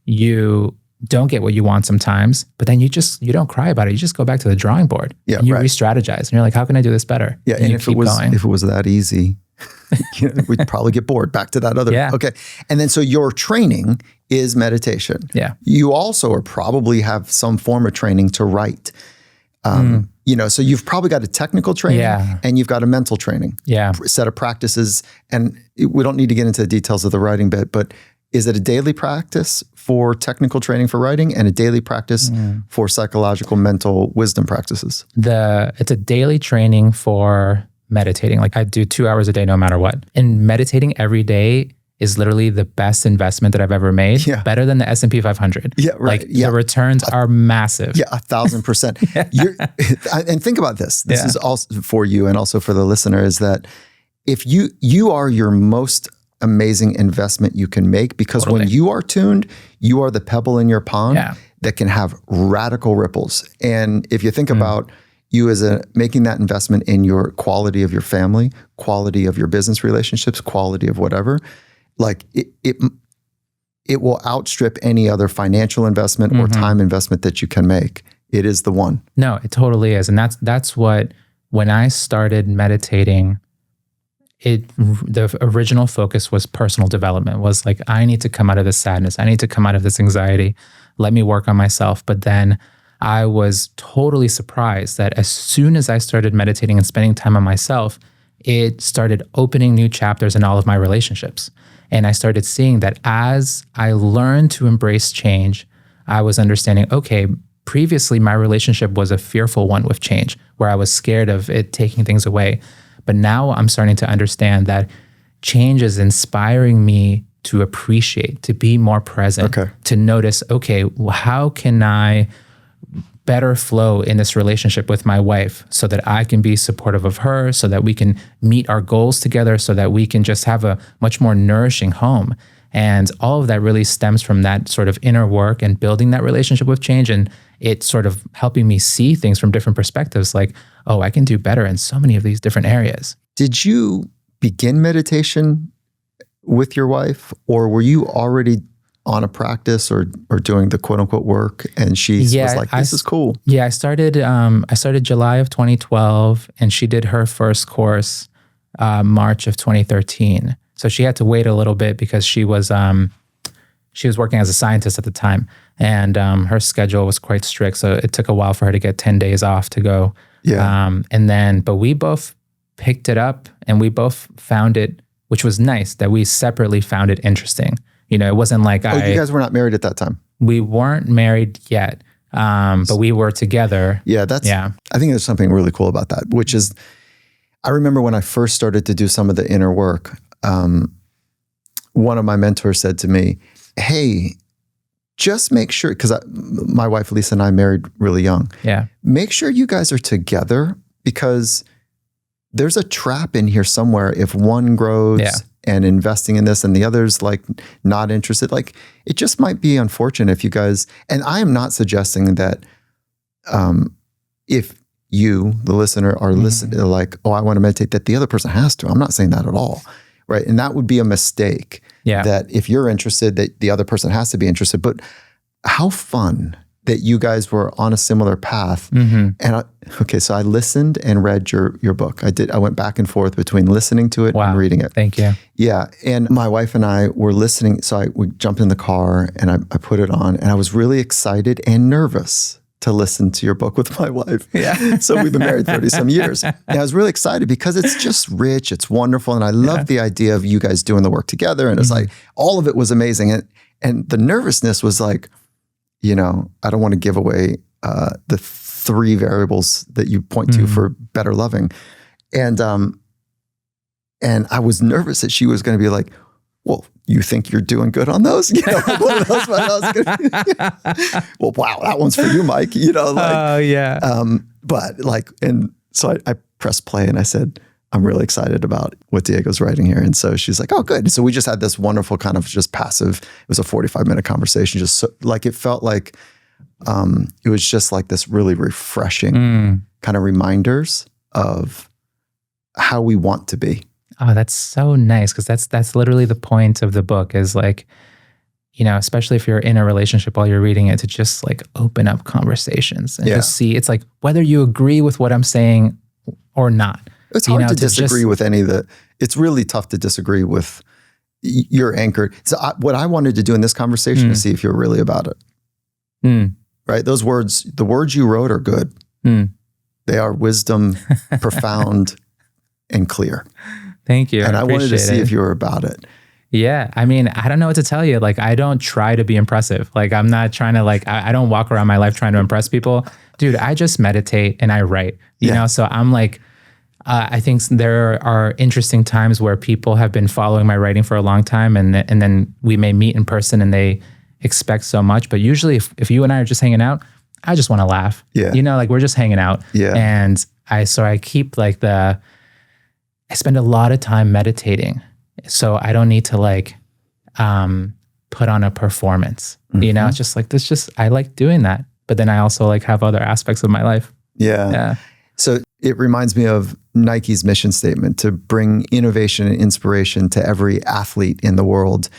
you don't get what you want sometimes, but then you don't cry about it. You just go back to the drawing board and you re-strategize, and you're like, how can I do this better? Yeah. And if it was that easy, we'd probably get bored. Back to that other. Yeah. Okay. And then, so your training is meditation. Yeah. You also probably have some form of training to write. So you've probably got a technical training and you've got a mental training. Yeah. Set of practices. And we don't need to get into the details of the writing bit, but is it a daily practice for technical training for writing and a daily practice for psychological, mental wisdom practices? It's a daily training for meditating. Like I do 2 hours a day, no matter what. And meditating every day is literally the best investment that I've ever made. Yeah. Better than the S&P 500. Yeah, right. Like the returns are massive. Yeah, 1,000%. And think about this. This is also for you and also for the listener, is that if you are your most amazing investment you can make, because when you are tuned, you are the pebble in your pond that can have radical ripples. And if you think about you as making that investment in your quality of your family, quality of your business relationships, quality of whatever, like it will outstrip any other financial investment or time investment that you can make. It is the one. No, it totally is. And that's what, when I started meditating, the original focus was personal development, was like, I need to come out of this sadness. I need to come out of this anxiety. Let me work on myself. But then I was totally surprised that as soon as I started meditating and spending time on myself, it started opening new chapters in all of my relationships. And I started seeing that as I learned to embrace change, I was understanding, okay, previously my relationship was a fearful one with change, where I was scared of it taking things away. But now I'm starting to understand that change is inspiring me to appreciate, to be more present, to notice, okay, well, how can I better flow in this relationship with my wife so that I can be supportive of her, so that we can meet our goals together, so that we can just have a much more nourishing home. And all of that really stems from that sort of inner work and building that relationship with change, and it sort of helping me see things from different perspectives, like, oh, I can do better in so many of these different areas. Did you begin meditation with your wife, or were you already on a practice or doing the quote unquote work, and she was like, this is cool? Yeah, I started July of 2012, and she did her first course March of 2013. So she had to wait a little bit because she was working as a scientist at the time, and her schedule was quite strict. So it took a while for her to get 10 days off to go. Yeah. But we both picked it up, and we both found it, which was nice that we separately found it interesting. You know, it wasn't like you guys were not married at that time. We weren't married yet, but we were together. Yeah, I think there's something really cool about that, which is, I remember when I first started to do some of the inner work, one of my mentors said to me, hey, just make sure, because my wife Lisa and I married really young. Yeah. Make sure you guys are together, because there's a trap in here somewhere. If one grows and investing in this and the other's like not interested, like it just might be unfortunate if you guys, and I am not suggesting that if you, the listener, are listening like, oh, I want to meditate, that the other person has to. I'm not saying that at all. Right. And that would be a mistake. Yeah. That if you're interested, that the other person has to be interested. But how fun that you guys were on a similar path. And so I listened and read your book. I went back and forth between listening to it and reading it. Thank you. Yeah. And my wife and I were listening. So we jumped in the car and I put it on, and I was really excited and nervous to listen to your book with my wife. Yeah. So we've been married 30 some years. And I was really excited because it's just rich, it's wonderful. And I love the idea of you guys doing the work together. And it's like, all of it was amazing. And the nervousness was like, I don't want to give away the 3 variables that you point to for better loving. And I was nervous that she was going to be like, well, you think you're doing good on those? Like one of those. Well, wow, that one's for you, Mike. Oh, yeah. But like, and so I pressed play and I said, I'm really excited about what Diego's writing here. And so she's like, oh, good. So we just had this wonderful kind of just passive, it was a 45-minute conversation. Just like, it felt like it was just like this really refreshing kind of reminders of how we want to be. Oh, that's so nice. Because that's literally the point of the book, is like, especially if you're in a relationship while you're reading it, to just like open up conversations and just see, it's like whether you agree with what I'm saying or not. It's hard to disagree with any of the, it's really tough to disagree with, you're anchored. So what I wanted to do in this conversation is see if you're really about it. Right? Those words, the words you wrote are good. They are wisdom, profound, and clear. Thank you. And I wanted to see if you were about it. Yeah. I mean, I don't know what to tell you. Like, I don't try to be impressive. Like, I'm not trying to I don't walk around my life trying to impress people. Dude, I just meditate and I write, you know? So I'm like, I think there are interesting times where people have been following my writing for a long time, and then we may meet in person and they expect so much. But usually if you and I are just hanging out, I just want to laugh. Yeah. Like we're just hanging out. Yeah. And I keep like I spend a lot of time meditating. So I don't need to put on a performance. It's just like, I like doing that. But then I also have other aspects of my life. Yeah. So it reminds me of Nike's mission statement to bring innovation and inspiration to every athlete in the world.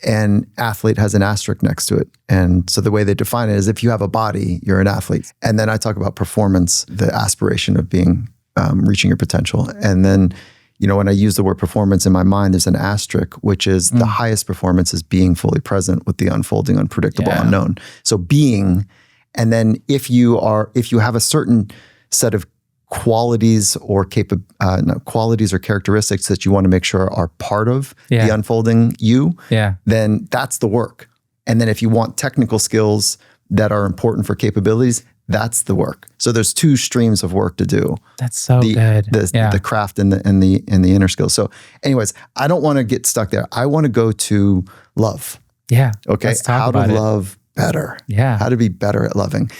And athlete has an asterisk next to it. And so the way they define it is, if you have a body, you're an athlete. And then I talk about performance, the aspiration of being, reaching your potential. And then, when I use the word performance in my mind, there's an asterisk, which is the highest performance is being fully present with the unfolding, unpredictable, unknown. So being, and then if you have a certain set of qualities or qualities or characteristics that you want to make sure are part of the unfolding then that's the work. And then if you want technical skills that are important for capabilities, that's the work. So there's 2 streams of work to do. That's so good. The craft and the inner skills. So anyways, I don't want to get stuck there. I want to go to love. Yeah. Okay. How to love better. Yeah. How to be better at loving.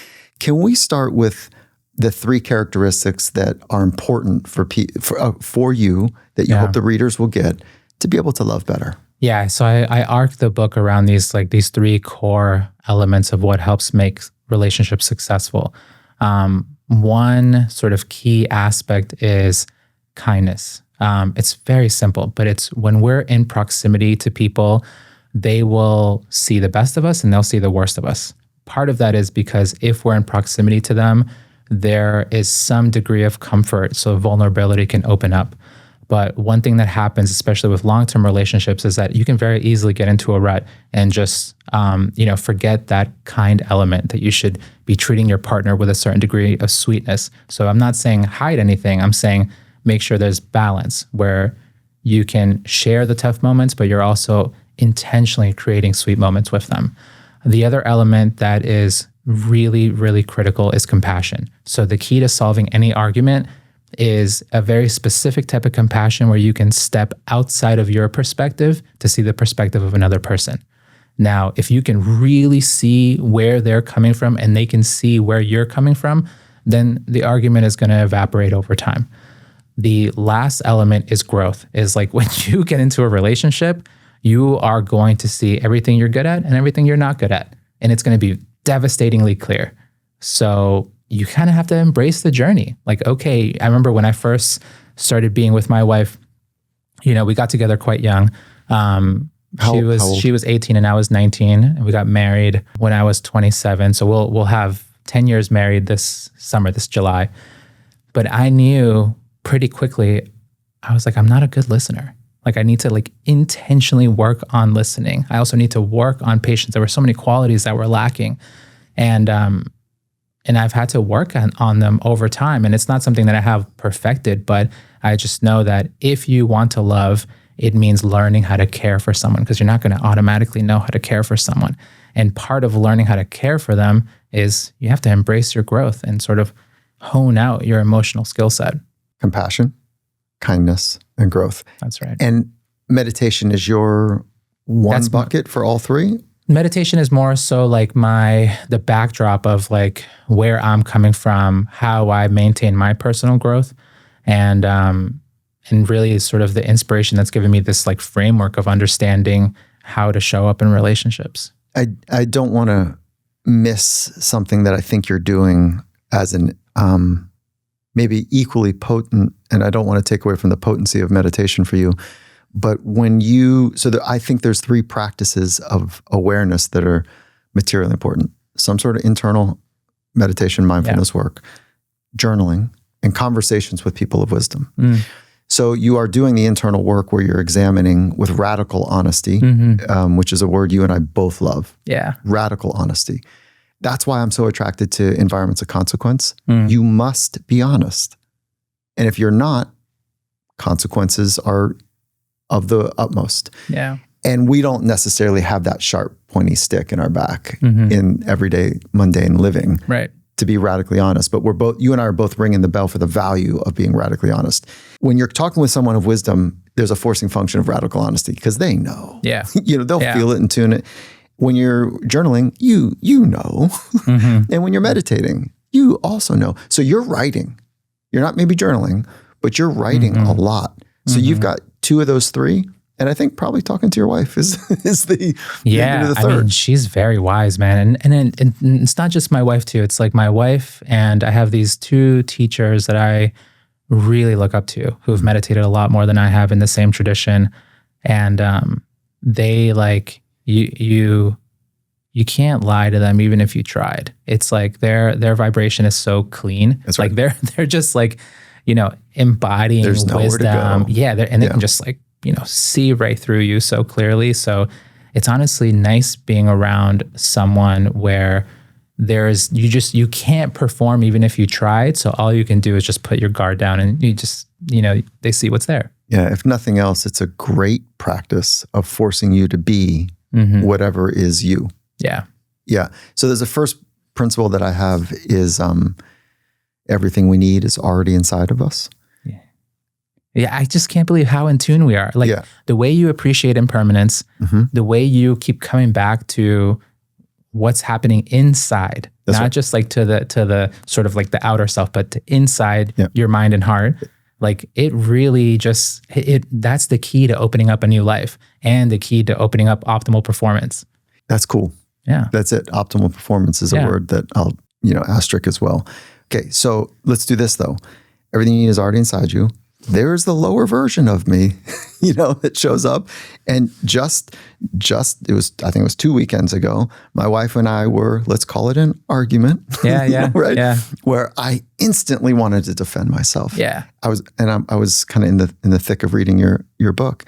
Can we start with the 3 characteristics that are important for you that you hope the readers will get to be able to love better? Yeah. So I arc the book around these 3 core elements of what helps make relationships successful. One sort of key aspect is kindness. It's very simple, but it's when we're in proximity to people, they will see the best of us and they'll see the worst of us. Part of that is because if we're in proximity to them, there is some degree of comfort, so vulnerability can open up. But one thing that happens, especially with long-term relationships, is that you can very easily get into a rut and just, forget that kind element, that you should be treating your partner with a certain degree of sweetness. So I'm not saying hide anything. I'm saying make sure there's balance where you can share the tough moments, but you're also intentionally creating sweet moments with them. The other element that is really, really critical is compassion. So the key to solving any argument is a very specific type of compassion where you can step outside of your perspective to see the perspective of another person. Now, if you can really see where they're coming from and they can see where you're coming from, then the argument is going to evaporate over time. The last element is growth, is like when you get into a relationship, you are going to see everything you're good at and everything you're not good at. And it's going to be devastatingly clear. So you kind of have to embrace the journey. Like, okay, I remember when I first started being with my wife, you know, we got together quite young. She was 18 and I was 19, and we got married when I was 27. So we'll have 10 years married this summer, this July. But I knew pretty quickly, I was like, I'm not a good listener. Like, I need to like intentionally work on listening. I also need to work on patience. There were so many qualities that were lacking. And I've had to work on them over time. And it's not something that I have perfected, but I just know that if you want to love, it means learning how to care for someone, because you're not going to automatically know how to care for someone. And part of learning how to care for them is you have to embrace your growth and sort of hone out your emotional skill set. Compassion, kindness, and growth. That's right. And meditation is your bucket for all three? Meditation is more so like the backdrop of like where I'm coming from, how I maintain my personal growth, and really sort of the inspiration that's given me this like framework of understanding how to show up in relationships. I don't want to miss something that I think you're doing as an maybe equally potent, and I don't want to take away from the potency of meditation for you, but I think there's three practices of awareness that are materially important. Some sort of internal meditation, mindfulness work, journaling, and conversations with people of wisdom. So you are doing the internal work where you're examining with radical honesty, which is a word you and I both love. Yeah. Radical honesty. That's why I'm so attracted to environments of consequence. You must be honest. And if you're not, consequences are of the utmost. Yeah. And we don't necessarily have that sharp, pointy stick in our back in everyday mundane living. Right. To be radically honest, but you and I are both ringing the bell for the value of being radically honest. When you're talking with someone of wisdom, there's a forcing function of radical honesty because they know. Yeah. They'll feel it and tune it. When you're journaling, you know. And when you're meditating, you also know. So you're writing. You're not maybe journaling, but you're writing a lot. So you've got two of those three. And I think probably talking to your wife is the the third. I mean, she's very wise, man. And it's not just my wife too. It's like my wife, and I have these two teachers that I really look up to who've meditated a lot more than I have in the same tradition. And they like you can't lie to them even if you tried. It's like their vibration is so clean. That's right. Like they're just like, embodying There's wisdom. To go. Yeah, they can just like see right through you so clearly. So it's honestly nice being around someone where you can't perform even if you tried. So all you can do is just put your guard down and you just, they see what's there. Yeah. If nothing else, it's a great practice of forcing you to be whatever is you. Yeah. Yeah. So there's a first principle that I have is everything we need is already inside of us. Yeah, I just can't believe how in tune we are. Like the way you appreciate impermanence, the way you keep coming back to what's happening inside, not just like to the sort of like the outer self, but to inside your mind and heart. Like it really just, that's the key to opening up a new life and the key to opening up optimal performance. That's cool. Yeah. That's it. Optimal performance is a word that I'll, asterisk as well. Okay. So let's do this though. Everything you need is already inside you. There's the lower version of me, that shows up. And I think it was 2 weekends ago, my wife and I were, let's call it an argument. Yeah. Right. Yeah. Where I instantly wanted to defend myself. Yeah. I was kind of in the thick of reading your book.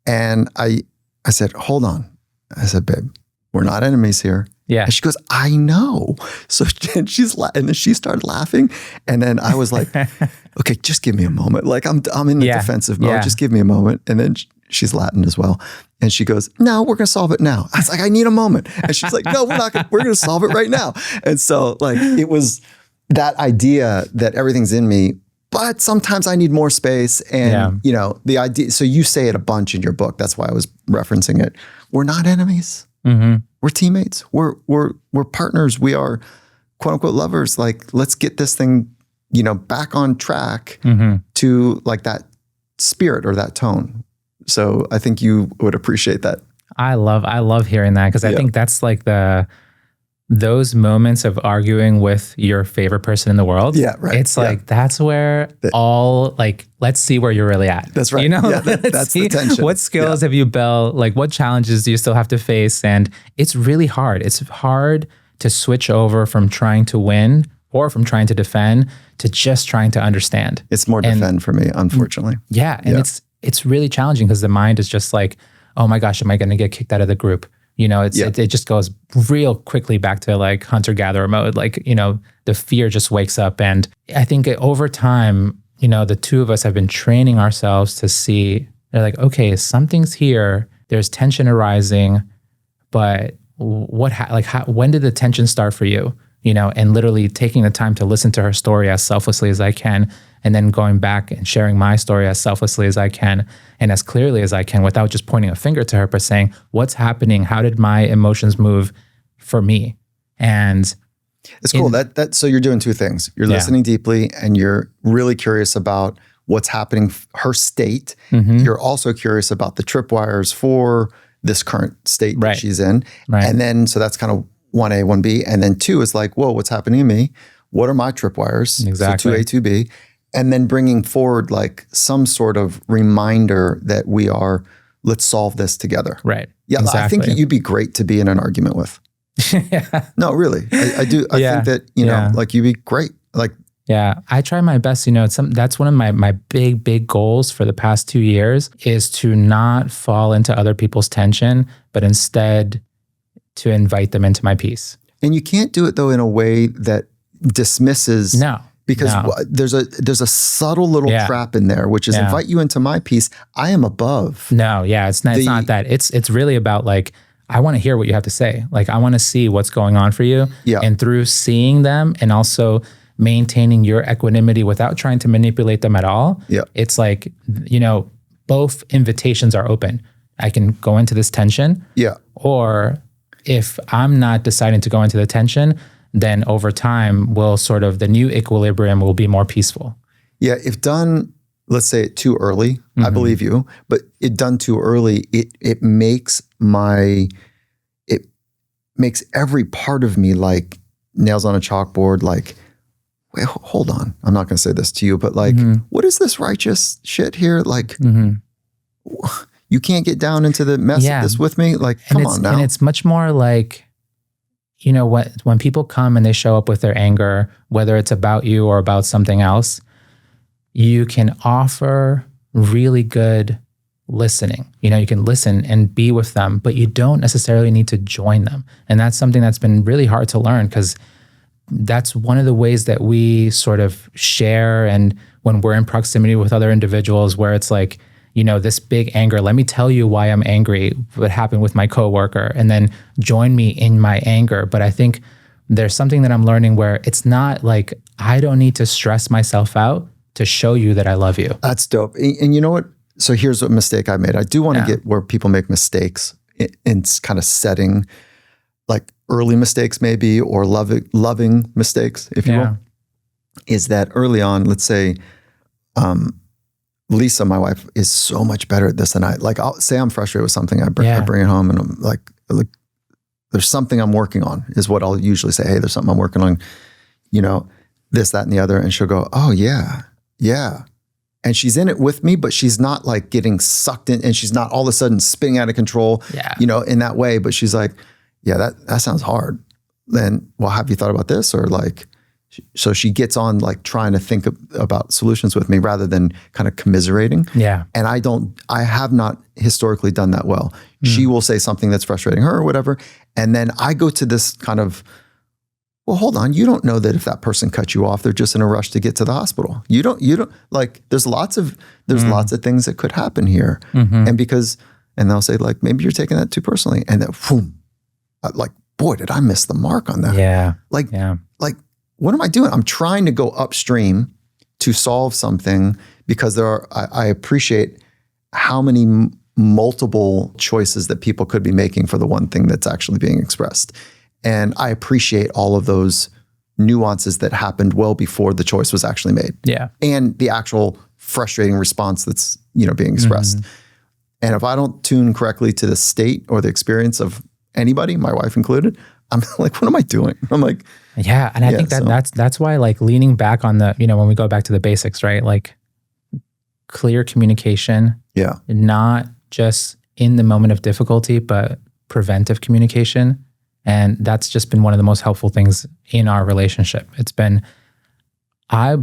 And I said, hold on. I said, babe, we're not enemies here. Yeah. And she goes, I know. So and then she started laughing. And then I was like, okay, just give me a moment. Like I'm in the defensive mode. Yeah. Just give me a moment. And then she's Latin as well. And she goes, no, we're going to solve it now. I was like, I need a moment. And she's like, no, we're going to solve it right now. And so like, it was that idea that everything's in me, but sometimes I need more space. And the idea, so you say it a bunch in your book. That's why I was referencing it. We're not enemies. We're teammates. We're partners. We are quote unquote lovers. Like, let's get this thing, back on track to like that spirit or that tone. So I think you would appreciate that. I love hearing that, because I think that's like those moments of arguing with your favorite person in the world. Yeah, right. It's like, that's where let's see where you're really at. That's right. That's the tension. What skills have you built? Like, what challenges do you still have to face? And it's really hard. It's hard to switch over from trying to win or from trying to defend to just trying to understand. It's more defend for me, unfortunately. Yeah. And it's really challenging, because the mind is just like, oh my gosh, am I going to get kicked out of the group? It just goes real quickly back to like hunter-gatherer mode. Like, the fear just wakes up. And I think over time, the two of us have been training ourselves to see, they're like, okay, something's here. There's tension arising, but when did the tension start for you? And literally taking the time to listen to her story as selflessly as I can, and then going back and sharing my story as selflessly as I can and as clearly as I can, without just pointing a finger to her, but saying, what's happening? How did my emotions move for me? And it's cool. So you're doing two things. You're listening deeply, and you're really curious about what's happening, her state. You're also curious about the tripwires for this current state that she's in. Right. And then, so that's kind of 1A, 1B. And then 2 is like, whoa, what's happening to me? What are my tripwires? Exactly. So 2A, 2B. And then bringing forward like some sort of reminder that let's solve this together. Right. Yeah. Exactly. I think you'd be great to be in an argument with. No, really. I do. I think that, like, you'd be great. Like, yeah, I try my best. That's one of my big goals for the past 2 years, is to not fall into other people's tension, but instead to invite them into my peace. And you can't do it though in a way that dismisses. No. Because there's a subtle little trap in there, which is invite you into my peace. I am above. No, yeah, it's not that. It's really about like, I want to hear what you have to say. Like, I want to see what's going on for you. Yeah. And through seeing them and also maintaining your equanimity without trying to manipulate them at all. Yeah. It's like, both invitations are open. I can go into this tension. Yeah. Or if I'm not deciding to go into the tension, then over time the new equilibrium will be more peaceful. Yeah. If done, let's say it too early, I believe you, but it done too early, it makes every part of me like nails on a chalkboard. Like, wait, hold on. I'm not going to say this to you, but like, what is this righteous shit here? Like, you can't get down into the mess of this with me. Like, come on now. And it's much more like, when people come and they show up with their anger, whether it's about you or about something else, you can offer really good listening. You can listen and be with them, but you don't necessarily need to join them. And that's something that's been really hard to learn, because that's one of the ways that we sort of share. And when we're in proximity with other individuals, where it's like, this big anger, let me tell you why I'm angry, what happened with my coworker, and then join me in my anger. But I think there's something that I'm learning where it's not like, I don't need to stress myself out to show you that I love you. That's dope. And you know what? So here's a mistake I made. I do want to get where people make mistakes in kind of setting, like early mistakes maybe, or loving mistakes, if you will, is that early on, let's say, Lisa, my wife, is so much better at this than I. Like, I'll say I'm frustrated with something, I bring it home, and I'm like, there's something I'm working on, is what I'll usually say. Hey, there's something I'm working on, this, that, and the other. And she'll go, oh yeah. And she's in it with me, but she's not like getting sucked in, and she's not all of a sudden spinning out of control, in that way. But she's like, yeah, that sounds hard. Then, well, have you thought about this? Or like, so she gets on like trying to think about solutions with me rather than kind of commiserating. Yeah. And I have not historically done that well. She will say something that's frustrating her or whatever. And then I go to this kind of, well, hold on. You don't know that if that person cut you off, they're just in a rush to get to the hospital. You don't like, there's lots of things that could happen here. And they'll say like, maybe you're taking that too personally. And then, boom, like, boy, did I miss the mark on that. Yeah. Like, what am I doing? I'm trying to go upstream to solve something, because I appreciate how many multiple choices that people could be making for the one thing that's actually being expressed. And I appreciate all of those nuances that happened well before the choice was actually made. Yeah. And the actual frustrating response that's, being expressed. And if I don't tune correctly to the state or the experience of anybody, my wife included, I'm like, what am I doing? I'm like, yeah. And I think that's why, like, leaning back on the, when we go back to the basics, right? Like, clear communication. Yeah. Not just in the moment of difficulty, but preventive communication. And that's just been one of the most helpful things in our relationship. It's been,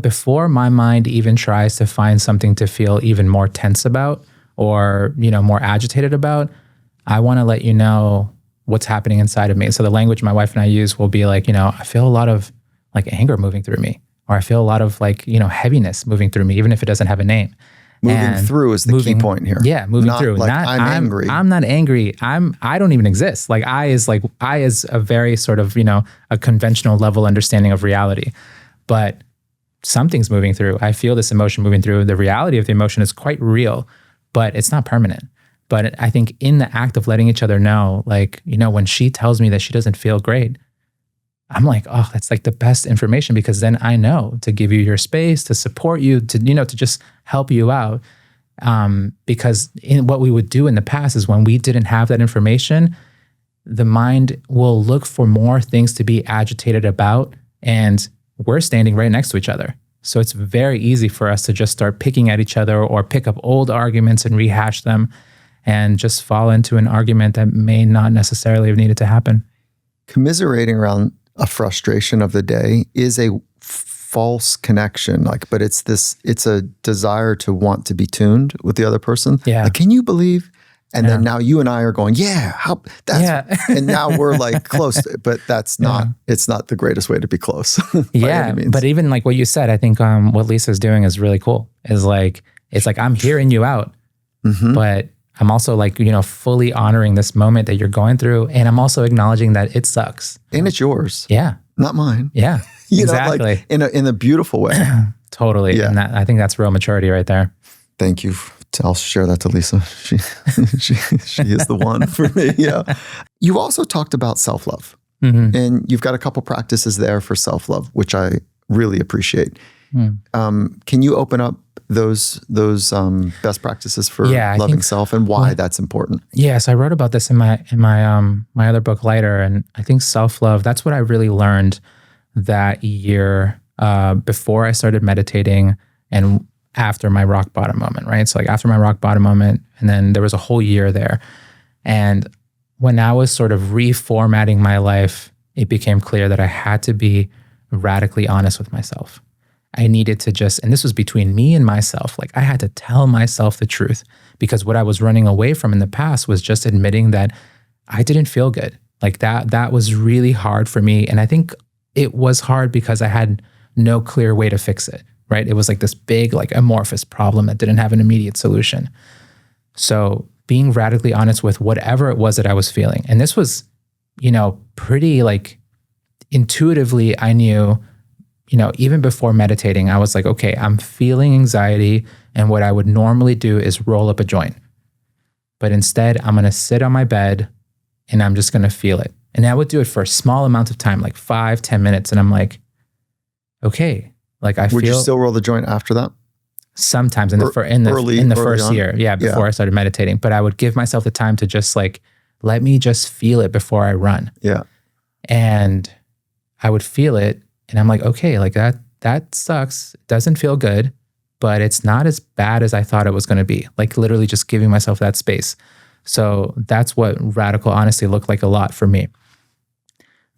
before my mind even tries to find something to feel even more tense about or, more agitated about, I want to let you know what's happening inside of me. So the language my wife and I use will be like, I feel a lot of like anger moving through me, or I feel a lot of like, heaviness moving through me, even if it doesn't have a name. Moving through is the key point here. Yeah, moving through. Like, I'm angry. I'm not angry. I don't even exist. Like I is a very sort of, a conventional level understanding of reality. But something's moving through. I feel this emotion moving through. The reality of the emotion is quite real, but it's not permanent. But I think in the act of letting each other know, like, when she tells me that she doesn't feel great, I'm like, oh, that's like the best information, because then I know to give you your space, to support you, to, to just help you out. Because in what we would do in the past is when we didn't have that information, the mind will look for more things to be agitated about, and we're standing right next to each other. So it's very easy for us to just start picking at each other or pick up old arguments and rehash them and just fall into an argument that may not necessarily have needed to happen. Commiserating around a frustration of the day is a false connection, but it's a desire to want to be tuned with the other person. Yeah. Like, can you believe? And then now you and I are going, and now we're like close, but that's not, it's not the greatest way to be close. Yeah. But even like what you said, I think what Lisa's doing is really cool. Is like, it's like, I'm hearing you out, but I'm also like, fully honoring this moment that you're going through. And I'm also acknowledging that it sucks. And it's yours. Yeah. Not mine. Yeah. Exactly. Like in a beautiful way. Totally. Yeah. And I think that's real maturity right there. Thank you. I'll share that to Lisa. She is the one for me. Yeah. You also talked about self-love, and you've got a couple practices there for self-love, which I really appreciate. Can you open up those best practices for loving self and why that's important? Yes, I wrote about this in my other book, Lighter, and I think self-love, that's what I really learned that year before I started meditating and after my rock bottom moment, right? So like after my rock bottom moment, and then there was a whole year there. And when I was sort of reformatting my life, it became clear that I had to be radically honest with myself. I needed to just, and this was between me and myself, like I had to tell myself the truth, because what I was running away from in the past was just admitting that I didn't feel good. Like that was really hard for me. And I think it was hard because I had no clear way to fix it, right? It was like this big, like amorphous problem that didn't have an immediate solution. So being radically honest with whatever it was that I was feeling. And this was, pretty like intuitively, I knew, even before meditating, I was like, okay, I'm feeling anxiety. And what I would normally do is roll up a joint. But instead, I'm going to sit on my bed and I'm just going to feel it. And I would do it for a small amount of time, like 5-10 minutes. And I'm like, okay, like I feel. Would you still roll the joint after that? Sometimes in the first year. Before I started meditating. But I would give myself the time to just like, let me just feel it before I run. Yeah. And I would feel it. And I'm like, okay, like that sucks. It doesn't feel good, but it's not as bad as I thought it was going to be. Like literally just giving myself that space. So that's what radical honesty looked like a lot for me.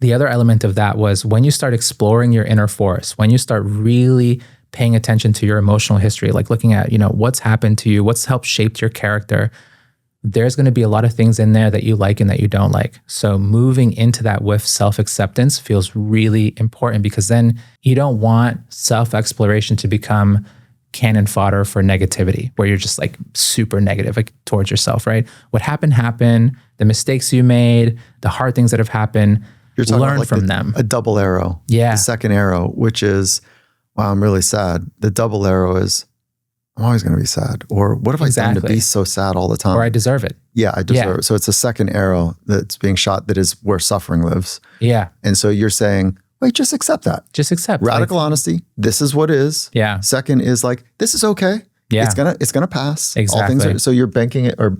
The other element of that was when you start exploring your inner forest, when you start really paying attention to your emotional history, like looking at, what's happened to you, what's helped shape your character, there's going to be a lot of things in there that you like and that you don't like. So moving into that with self-acceptance feels really important, because then you don't want self-exploration to become cannon fodder for negativity, where you're just like super negative towards yourself, right? What happened, the mistakes you made, the hard things that have happened, you're talking learn about like from them. A double arrow. Yeah. The second arrow, which is, wow, I'm really sad. The double arrow is, I'm always going to be sad. Or what have I done to be so sad all the time? Or I deserve it. Yeah, I deserve it. So it's a second arrow that's being shot that is where suffering lives. Yeah. And so you're saying, wait, just accept that. Just accept. Radical honesty. This is what is. Yeah. Second is like, this is okay. Yeah. It's gonna pass. Exactly. All things are, so you're banking it, or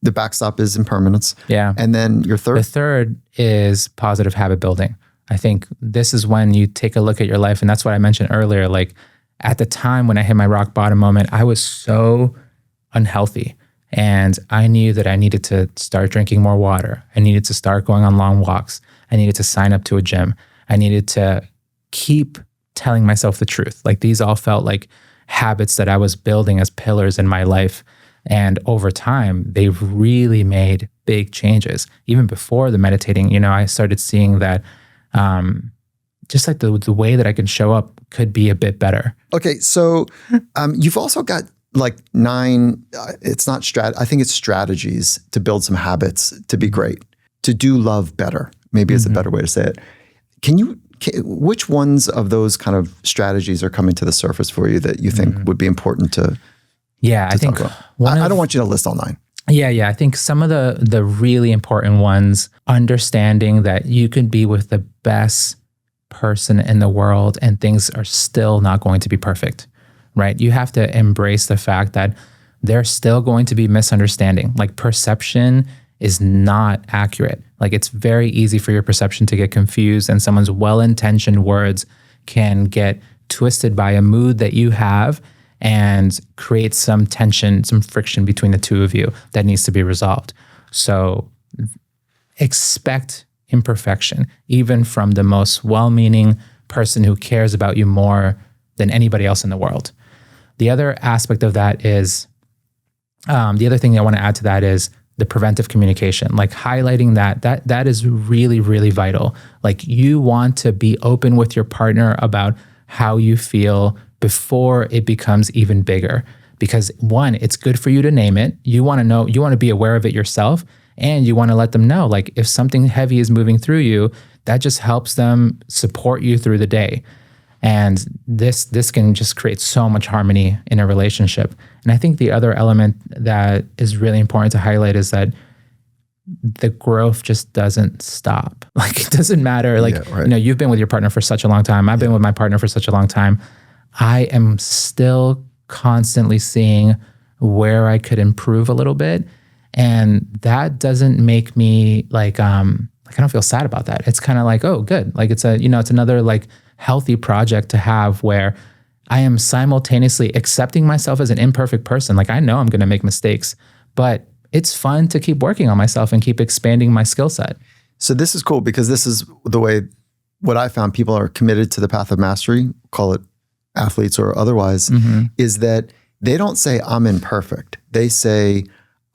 the backstop is impermanence. Yeah. And then your third? The third is positive habit building. I think this is when you take a look at your life. And that's what I mentioned earlier. Like at the time when I hit my rock bottom moment, I was so unhealthy. And I knew that I needed to start drinking more water. I needed to start going on long walks. I needed to sign up to a gym. I needed to keep telling myself the truth. Like these all felt like habits that I was building as pillars in my life. And over time, they've really made big changes. Even before the meditating, I started seeing that just like the way that I can show up could be a bit better. Okay, so you've also got like 9, I think it's strategies to build some habits to be great, to do love better. Maybe it's a better way to say it. Which ones of those kind of strategies are coming to the surface for you that you think would be important to I think I don't want you to list all 9. Yeah. I think some of the really important ones, understanding that you can be with the best person in the world and things are still not going to be perfect, right? You have to embrace the fact that there's still going to be misunderstanding. Like perception is not accurate. Like it's very easy for your perception to get confused, and someone's well-intentioned words can get twisted by a mood that you have and create some tension, some friction between the two of you that needs to be resolved. So expect imperfection, even from the most well-meaning person who cares about you more than anybody else in the world. The other aspect of that is, the other thing I want to add to that is the preventive communication, like highlighting that is really, really vital. Like you want to be open with your partner about how you feel before it becomes even bigger. Because one, it's good for you to name it. You want to know, you want to be aware of it yourself, and you want to let them know, like if something heavy is moving through you, that just helps them support you through the day. And this can just create so much harmony in a relationship. And I think the other element that is really important to highlight is that the growth just doesn't stop. Like it doesn't matter. Like, you've been with your partner for such a long time. I've been with my partner for such a long time. I am still constantly seeing where I could improve a little bit. And that doesn't make me like I don't feel sad about that. It's kind of like, oh, good. Like it's it's another like healthy project to have where I am simultaneously accepting myself as an imperfect person. Like I know I'm going to make mistakes, but it's fun to keep working on myself and keep expanding my skill set. So this is cool because this is the way, what I found people are committed to the path of mastery, call it athletes or otherwise, is that they don't say I'm imperfect. They say,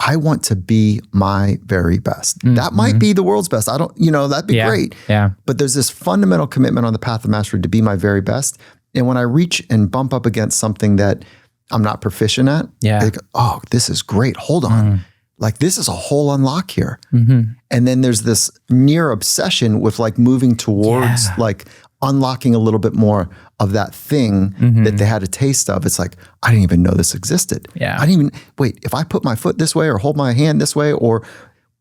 I want to be my very best. That might be the world's best. I don't, that'd be great. Yeah. But there's this fundamental commitment on the path of mastery to be my very best. And when I reach and bump up against something that I'm not proficient at, I go, oh, this is great. Hold on. Like this is a whole unlock here. And then there's this near obsession with like moving towards like unlocking a little bit more of that thing that they had a taste of. It's like, I didn't even know this existed. Yeah. I didn't even, wait, if I put my foot this way or hold my hand this way or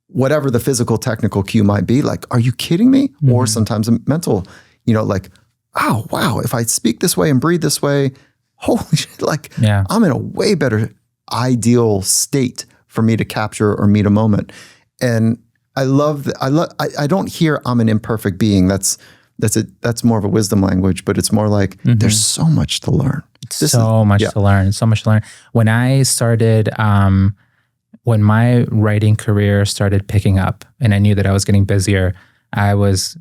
whatever the physical technical cue might be, like, are you kidding me? Or sometimes a mental, like, oh, wow, if I speak this way and breathe this way, holy shit, like I'm in a way better ideal state for me to capture or meet a moment. And I love that. I don't hear I'm an imperfect being. That's more of a wisdom language, but it's more like there's so much to learn. So much to learn. When I started, when my writing career started picking up and I knew that I was getting busier, I was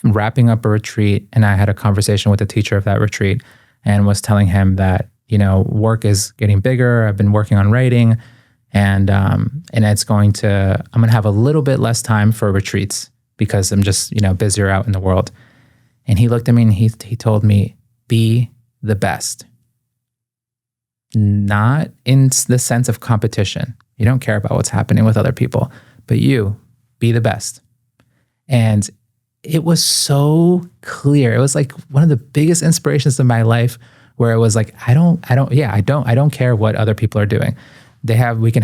wrapping up a retreat and I had a conversation with the teacher of that retreat and was telling him that, work is getting bigger. I've been working on writing and it's I'm going to have a little bit less time for retreats because I'm just, busier out in the world. And he looked at me and he told me, be the best. Not in the sense of competition. You don't care about what's happening with other people, but you be the best. And it was so clear. It was like one of the biggest inspirations of my life where it was like, I don't care what other people are doing. We can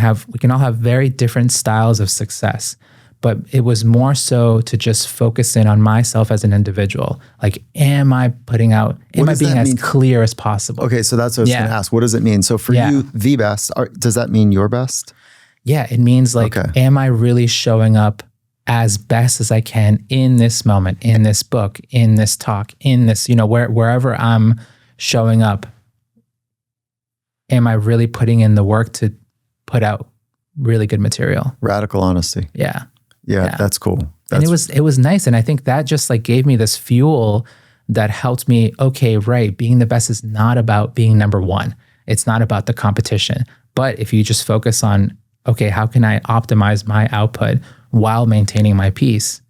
all have very different styles of success, but it was more so to just focus in on myself as an individual. Like, am I being as clear as possible? Okay. So that's what I was going to ask. What does it mean? So for you, the best, does that mean your best? Yeah. It means like, am I really showing up as best as I can in this moment, in this book, in this talk, in this, wherever I'm showing up? Am I really putting in the work to put out really good material? Radical honesty. Yeah. Yeah. That's cool. And it was nice. And I think that just like gave me this fuel that helped me, okay, right. Being the best is not about being number one. It's not about the competition. But if you just focus on, okay, how can I optimize my output while maintaining my peace?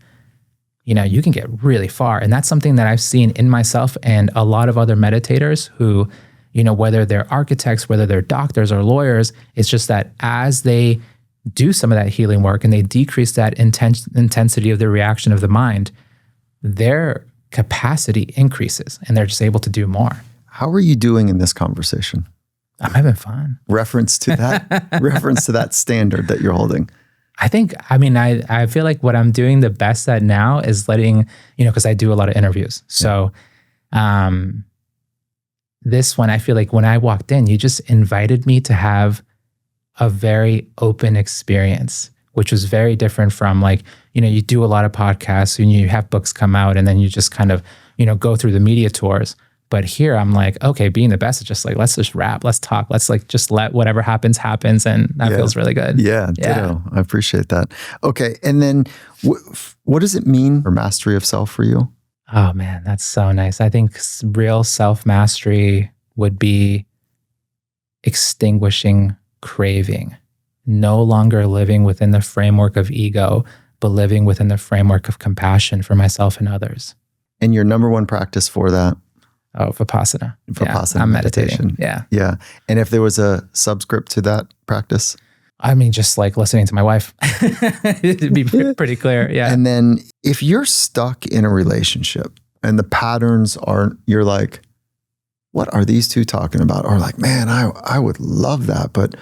You can get really far. And that's something that I've seen in myself and a lot of other meditators who, whether they're architects, whether they're doctors or lawyers, it's just that as they do some of that healing work and they decrease that intensity of the reaction of the mind, their capacity increases and they're just able to do more. How are you doing in this conversation? I'm having fun. Reference to that standard that you're holding. I feel like what I'm doing the best at now is letting, because I do a lot of interviews. So this one, I feel like when I walked in, you just invited me to have a very open experience, which was very different from like, you do a lot of podcasts and you have books come out and then you just kind of, go through the media tours. But here I'm like, okay, being the best is just like, let's just rap, let's talk, let's like just let whatever happens. And that feels really good. Yeah, ditto. I appreciate that. Okay. And then what does it mean for mastery of self for you? Oh man, that's so nice. I think real self-mastery would be extinguishing craving, no longer living within the framework of ego, but living within the framework of compassion for myself and others. And your number one practice for that? Oh, Vipassana. Vipassana I'm meditation. Yeah. Yeah. And if there was a subscript to that practice? I mean, just like listening to my wife. It'd be pretty clear. Yeah. And then if you're stuck in a relationship and the patterns you're like, what are these two talking about? Or like, man, I would love that, but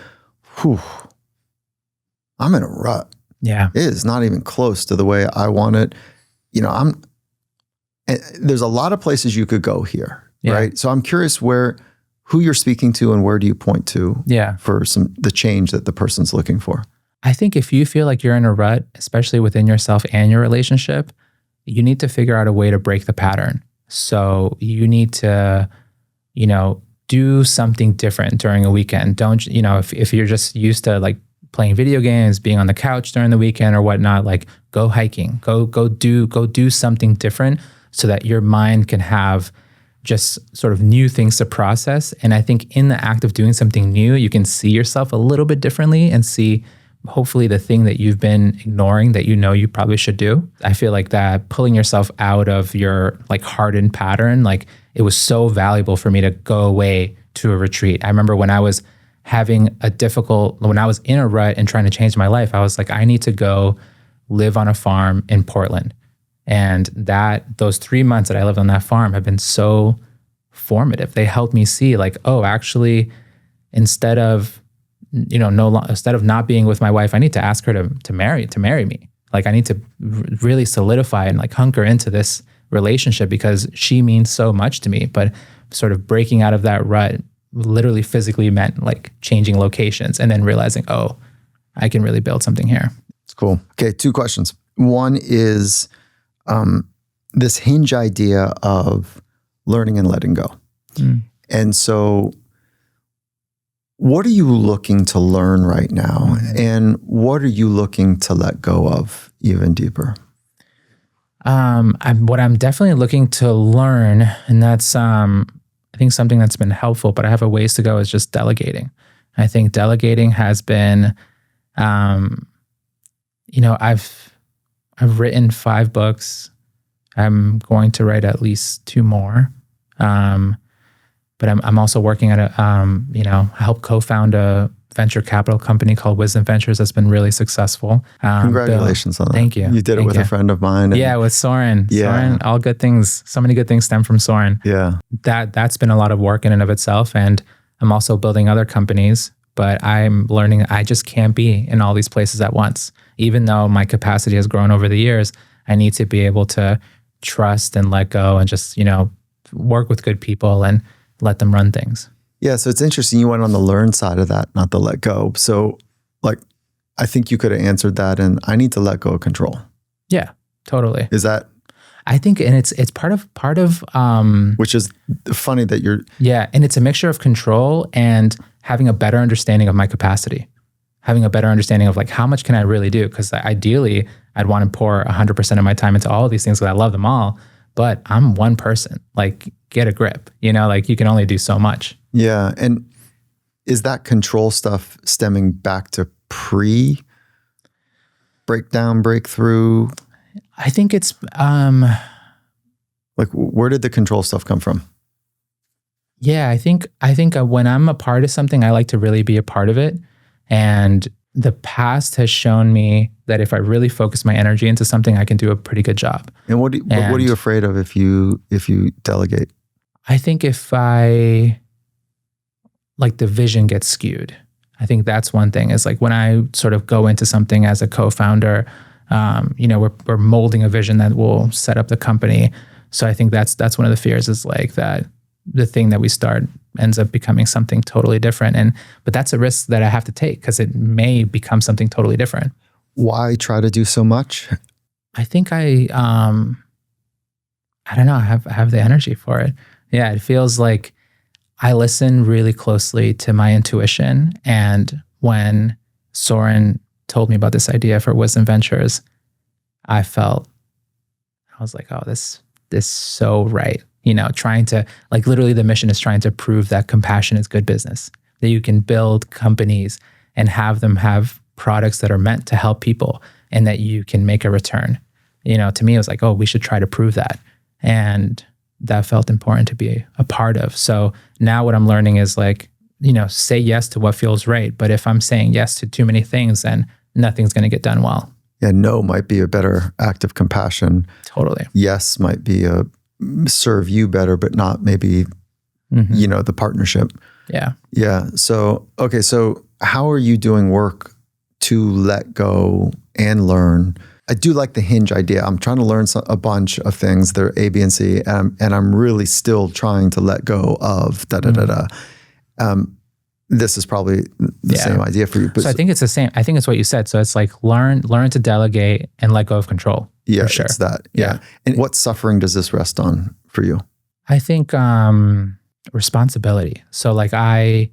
I'm in a rut. Yeah. It is not even close to the way I want it. There's a lot of places you could go here, right? So I'm curious who you're speaking to and where do you point to for the change that the person's looking for? I think if you feel like you're in a rut, especially within yourself and your relationship, you need to figure out a way to break the pattern. So you need to, do something different during a weekend. Don't, if you're just used to like playing video games, being on the couch during the weekend or whatnot, like go hiking, go do something different so that your mind can have just sort of new things to process. And I think in the act of doing something new, you can see yourself a little bit differently and see hopefully the thing that you've been ignoring that you probably should do. I feel like that pulling yourself out of your like hardened pattern, like it was so valuable for me to go away to a retreat. I remember when I was in a rut and trying to change my life, I was like, I need to go live on a farm in Portland. And those 3 months that I lived on that farm have been so formative. They helped me see like, oh, actually, instead of not being with my wife, I need to ask her to marry me. Like I need to really solidify and like hunker into this relationship because she means so much to me. But sort of breaking out of that rut literally physically meant like changing locations and then realizing, oh, I can really build something here. It's cool. Okay, 2 questions. One is this hinge idea of learning and letting go. And so what are you looking to learn right now? And what are you looking to let go of even deeper? What I'm definitely looking to learn, and that's I think something that's been helpful, but I have a ways to go, is just delegating. I think delegating has been, I've written 5 books. I'm going to write at least 2 more. But I'm also working at I helped co-found a venture capital company called Wisdom Ventures that's been really successful. Congratulations on that. Thank you. You did it with a friend of mine. Yeah, with Soren. Yeah. Soren, all good things. So many good things stem from Soren. Yeah. That's been a lot of work in and of itself. And I'm also building other companies, but I'm learning I just can't be in all these places at once. Even though my capacity has grown over the years, I need to be able to trust and let go and just, work with good people and let them run things. Yeah. So it's interesting. You went on the learn side of that, not the let go. So I think you could have answered that and I need to let go of control. Yeah, totally. Is that? I think, and it's part of, which is funny that you're. Yeah. And it's a mixture of control and having a better understanding of my capacity, having a better understanding of how much can I really do? Because ideally I'd want to pour 100% of my time into all of these things because I love them all, but I'm one person. Get a grip, you can only do so much. Yeah. And is that control stuff stemming back to breakdown, breakthrough? I think it's, where did the control stuff come from? Yeah, I think when I'm a part of something, I like to really be a part of it. And the past has shown me that if I really focus my energy into something, I can do a pretty good job. And what are you afraid of if you delegate? I think if the vision gets skewed. I think that's one thing is when I sort of go into something as a co-founder, we're molding a vision that will set up the company. So I think that's one of the fears is that the thing that we start ends up becoming something totally different. But that's a risk that I have to take because it may become something totally different. Why try to do so much? I think I don't know. I have the energy for it. Yeah. It feels like I listen really closely to my intuition. And when Soren told me about this idea for Wisdom Ventures, I was like, oh, this is so right. Trying to literally the mission is trying to prove that compassion is good business, that you can build companies and have them have products that are meant to help people and that you can make a return. To me, it was like, oh, we should try to prove that. And that felt important to be a part of. So now what I'm learning is say yes to what feels right. But if I'm saying yes to too many things, then nothing's going to get done well. Yeah, no might be a better act of compassion. Totally. Yes might be serve you better, but not maybe, the partnership. Yeah. Yeah. So, okay. So how are you doing work to let go and learn? I do like the hinge idea. I'm trying to learn a bunch of things. They're A, B, and C, and I'm really still trying to let go of This is probably the same idea for you. But so I think it's the same. I think it's what you said. So it's learn to delegate and let go of control. Yeah, for sure. It's that. Yeah. And what suffering does this rest on for you? I think responsibility. So my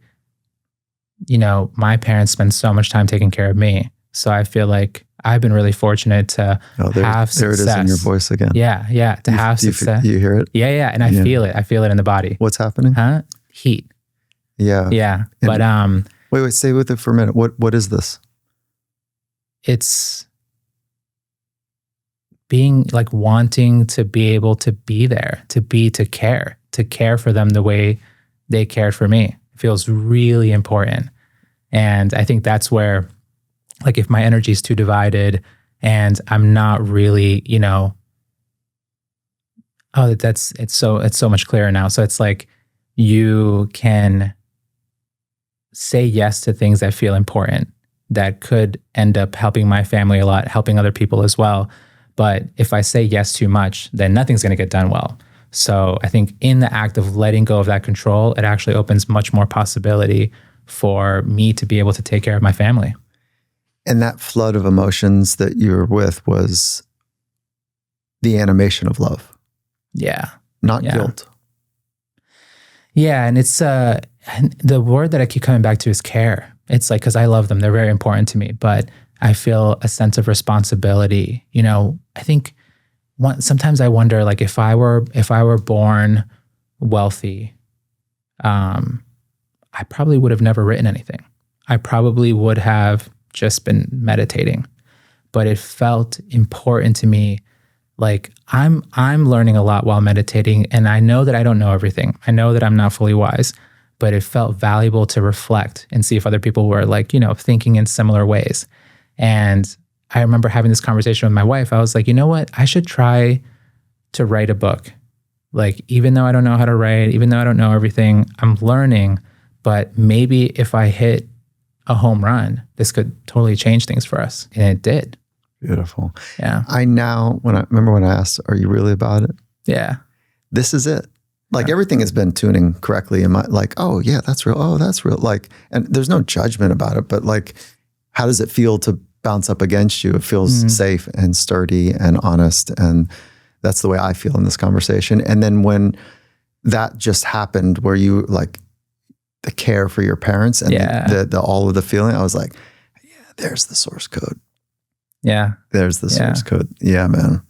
parents spend so much time taking care of me. So I feel like I've been really fortunate to have success. There it is in your voice again. Yeah. Have success. Do you hear it? Yeah. And I feel it. I feel it in the body. What's happening? Huh? Heat. Yeah. Yeah. And but wait, stay with it for a minute. What is this? It's being wanting to be able to be there, to care for them the way they cared for me. It feels really important. And I think that's where if my energy is too divided and I'm not really, it's so much clearer now. So it's you can say yes to things that feel important that could end up helping my family a lot, helping other people as well. But if I say yes too much, then nothing's going to get done well. So I think in the act of letting go of that control, it actually opens much more possibility for me to be able to take care of my family. And that flood of emotions that you were with was the animation of love. Yeah. Not guilt. Yeah. And it's the word that I keep coming back to is care. It's because I love them. They're very important to me, but I feel a sense of responsibility. I think sometimes I wonder, if I were born wealthy, I probably would have never written anything. I probably would have just been meditating, but it felt important to me. I'm learning a lot while meditating, and I know that I don't know everything. I know that I'm not fully wise, but it felt valuable to reflect and see if other people were like, thinking in similar ways. And I remember having this conversation with my wife. I was like, you know what? I should try to write a book. Like, even though I don't know how to write, even though I don't know everything, I'm learning. But maybe if I hit a home run, this could totally change things for us. And it did. Beautiful. Yeah. I now, remember when I asked, are you really about it? Yeah. This is it. Like everything has been tuning correctly in my, like, oh yeah, that's real. Oh, that's real. Like, and there's no judgment about it, but like, how does it feel to bounce up against you? It feels safe and sturdy and honest. And that's the way I feel in this conversation. And then when that just happened, where you like the care for your parents and the all of the feeling, I was like, yeah, there's the source code. Yeah. There's the source code. Yeah, man.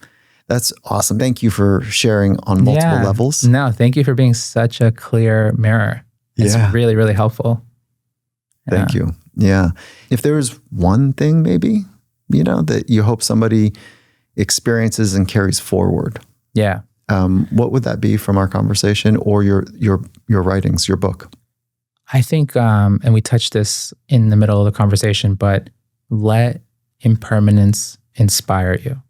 That's awesome. Thank you for sharing on multiple levels. No, thank you for being such a clear mirror. It's really, really helpful. Thank you. Yeah. If there was one thing maybe, that you hope somebody experiences and carries forward. Yeah. What would that be from our conversation or your writings, your book? I think, and we touched this in the middle of the conversation, but let impermanence inspire you.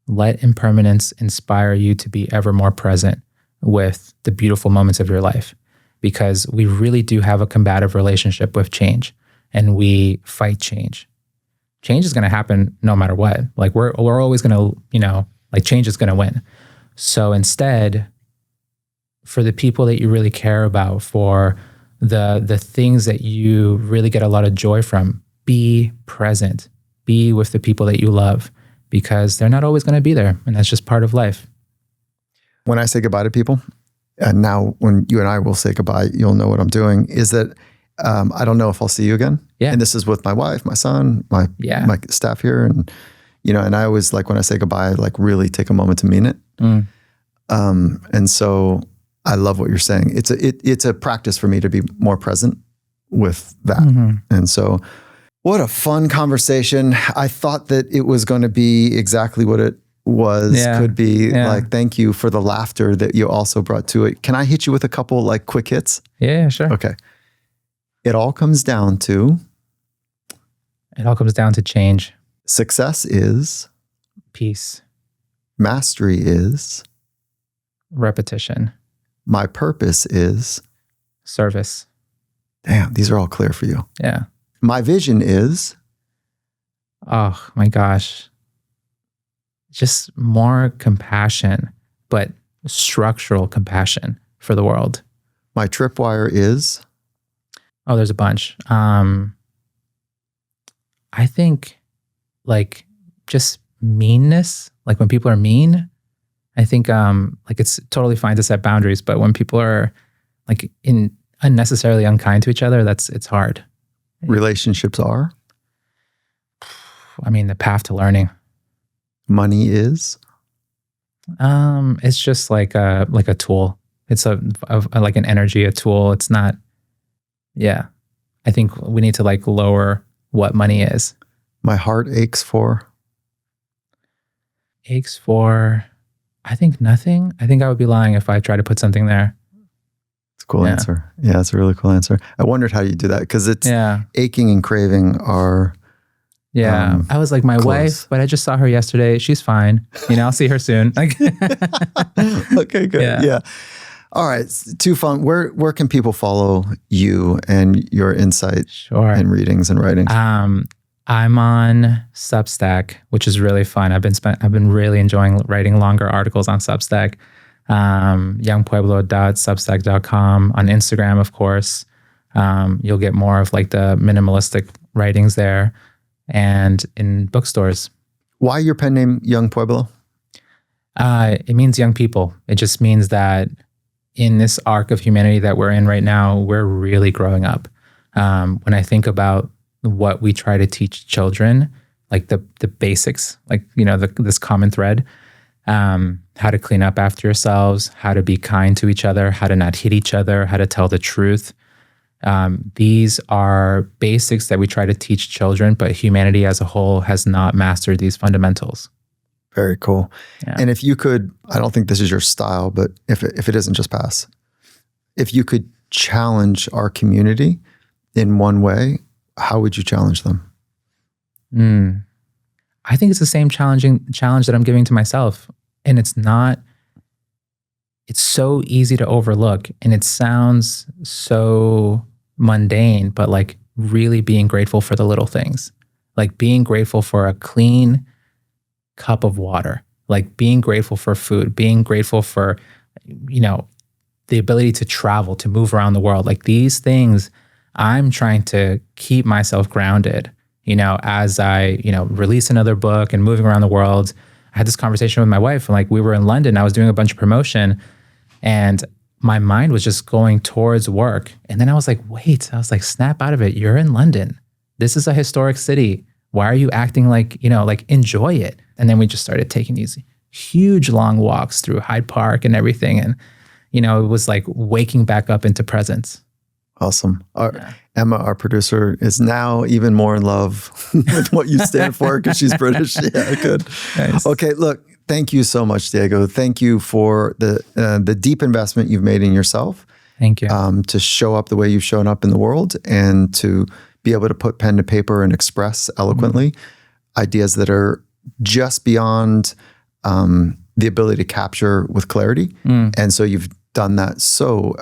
Let impermanence inspire you to be ever more present with the beautiful moments of your life, because we really do have a combative relationship with change, and we fight change. Change is going to happen no matter what. Like we're always going to, like change is going to win. So instead, for the people that you really care about, for the things that you really get a lot of joy from, be present. Be with the people that you love, because they're not always going to be there. And that's just part of life. When I say goodbye to people, and now when you and I will say goodbye, you'll know what I'm doing, is that I don't know if I'll see you again. Yeah. And this is with my wife, my son, my staff here. And, and I always like when I say goodbye, I like really take a moment to mean it. And so I love what you're saying. It's a practice for me to be more present with that. And so what a fun conversation. I thought that it was going to be exactly what it was, could be. Like, thank you for the laughter that you also brought to it. Can I hit you with a couple like quick hits? Yeah, sure. Okay. It all comes down to change. Success is peace. Mastery is repetition. My purpose is service. Damn, these are all clear for you. Yeah. My vision is, oh my gosh, just more compassion, but structural compassion for the world. My tripwire is, oh, there's a bunch. I think like just meanness, like when people are mean, I think like it's totally fine to set boundaries, but when people are like unnecessarily unkind to each other, it's hard. Relationships are, I mean, the path to learning. Money is, it's just like a tool. It's like an energy, a tool. It's not. Yeah, I think we need to like lower what money is. My heart aches for. I think nothing. I think I would be lying if I tried to put something there. It's a cool answer. Yeah, it's a really cool answer. I wondered how you do that, because it's aching and craving are. Yeah, I was like my wife, but I just saw her yesterday. She's fine. I'll see her soon. Like, okay, good. Yeah. All right, too fun. Where can people follow you and your insight and readings and writings? I'm on Substack, which is really fun. I've been really enjoying writing longer articles on Substack. youngpueblo.substack.com. On Instagram, of course. You'll get more of like the minimalistic writings there, and in bookstores. Why your pen name Yung Pueblo? It means young people. It just means that in this arc of humanity that we're in right now, we're really growing up. When I think about what we try to teach children, like the basics, like, this common thread, how to clean up after yourselves, how to be kind to each other, how to not hit each other, how to tell the truth. These are basics that we try to teach children, but humanity as a whole has not mastered these fundamentals. Very cool. Yeah. And if you could, I don't think this is your style, but if it isn't, just pass. If you could challenge our community in one way, how would you challenge them? I think it's the same challenge that I'm giving to myself. And it's so easy to overlook, and it sounds so mundane, but like really being grateful for the little things, like being grateful for a clean cup of water, like being grateful for food, being grateful for, the ability to travel, to move around the world. Like these things, I'm trying to keep myself grounded, as I, release another book and moving around the world. I had this conversation with my wife, and like we were in London, I was doing a bunch of promotion, and my mind was just going towards work. And then I was like, snap out of it. You're in London. This is a historic city. Why are you acting like, enjoy it? And then we just started taking these huge long walks through Hyde Park and everything. And, it was like waking back up into presence. Awesome. Emma, our producer, is now even more in love with what you stand for because she's British. Yeah, good. Nice. Okay, look, thank you so much, Diego. Thank you for the deep investment you've made in yourself. Thank you. To show up the way you've shown up in the world, and to be able to put pen to paper and express eloquently ideas that are just beyond the ability to capture with clarity. And so you've done that so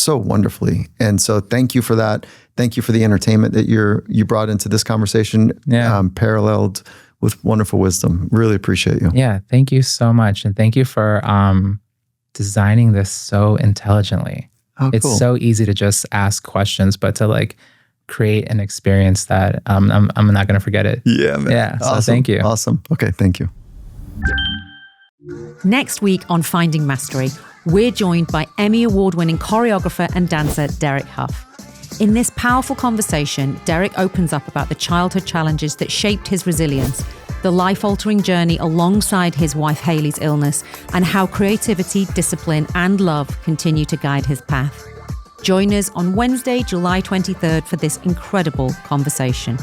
wonderfully. And so thank you for that. Thank you for the entertainment that you brought into this conversation, paralleled with wonderful wisdom. Really appreciate you. Yeah, thank you so much. And thank you for designing this so intelligently. Oh, it's cool. so easy to just ask questions, but to like create an experience that I'm not going to forget it. Yeah, man. Yeah, awesome. So thank you. Awesome. Okay, thank you. Next week on Finding Mastery, we're joined by Emmy Award-winning choreographer and dancer Derek Huff. In this powerful conversation, Derek opens up about the childhood challenges that shaped his resilience, the life-altering journey alongside his wife Hayley's illness, and how creativity, discipline, and love continue to guide his path. Join us on Wednesday, July 23rd for this incredible conversation.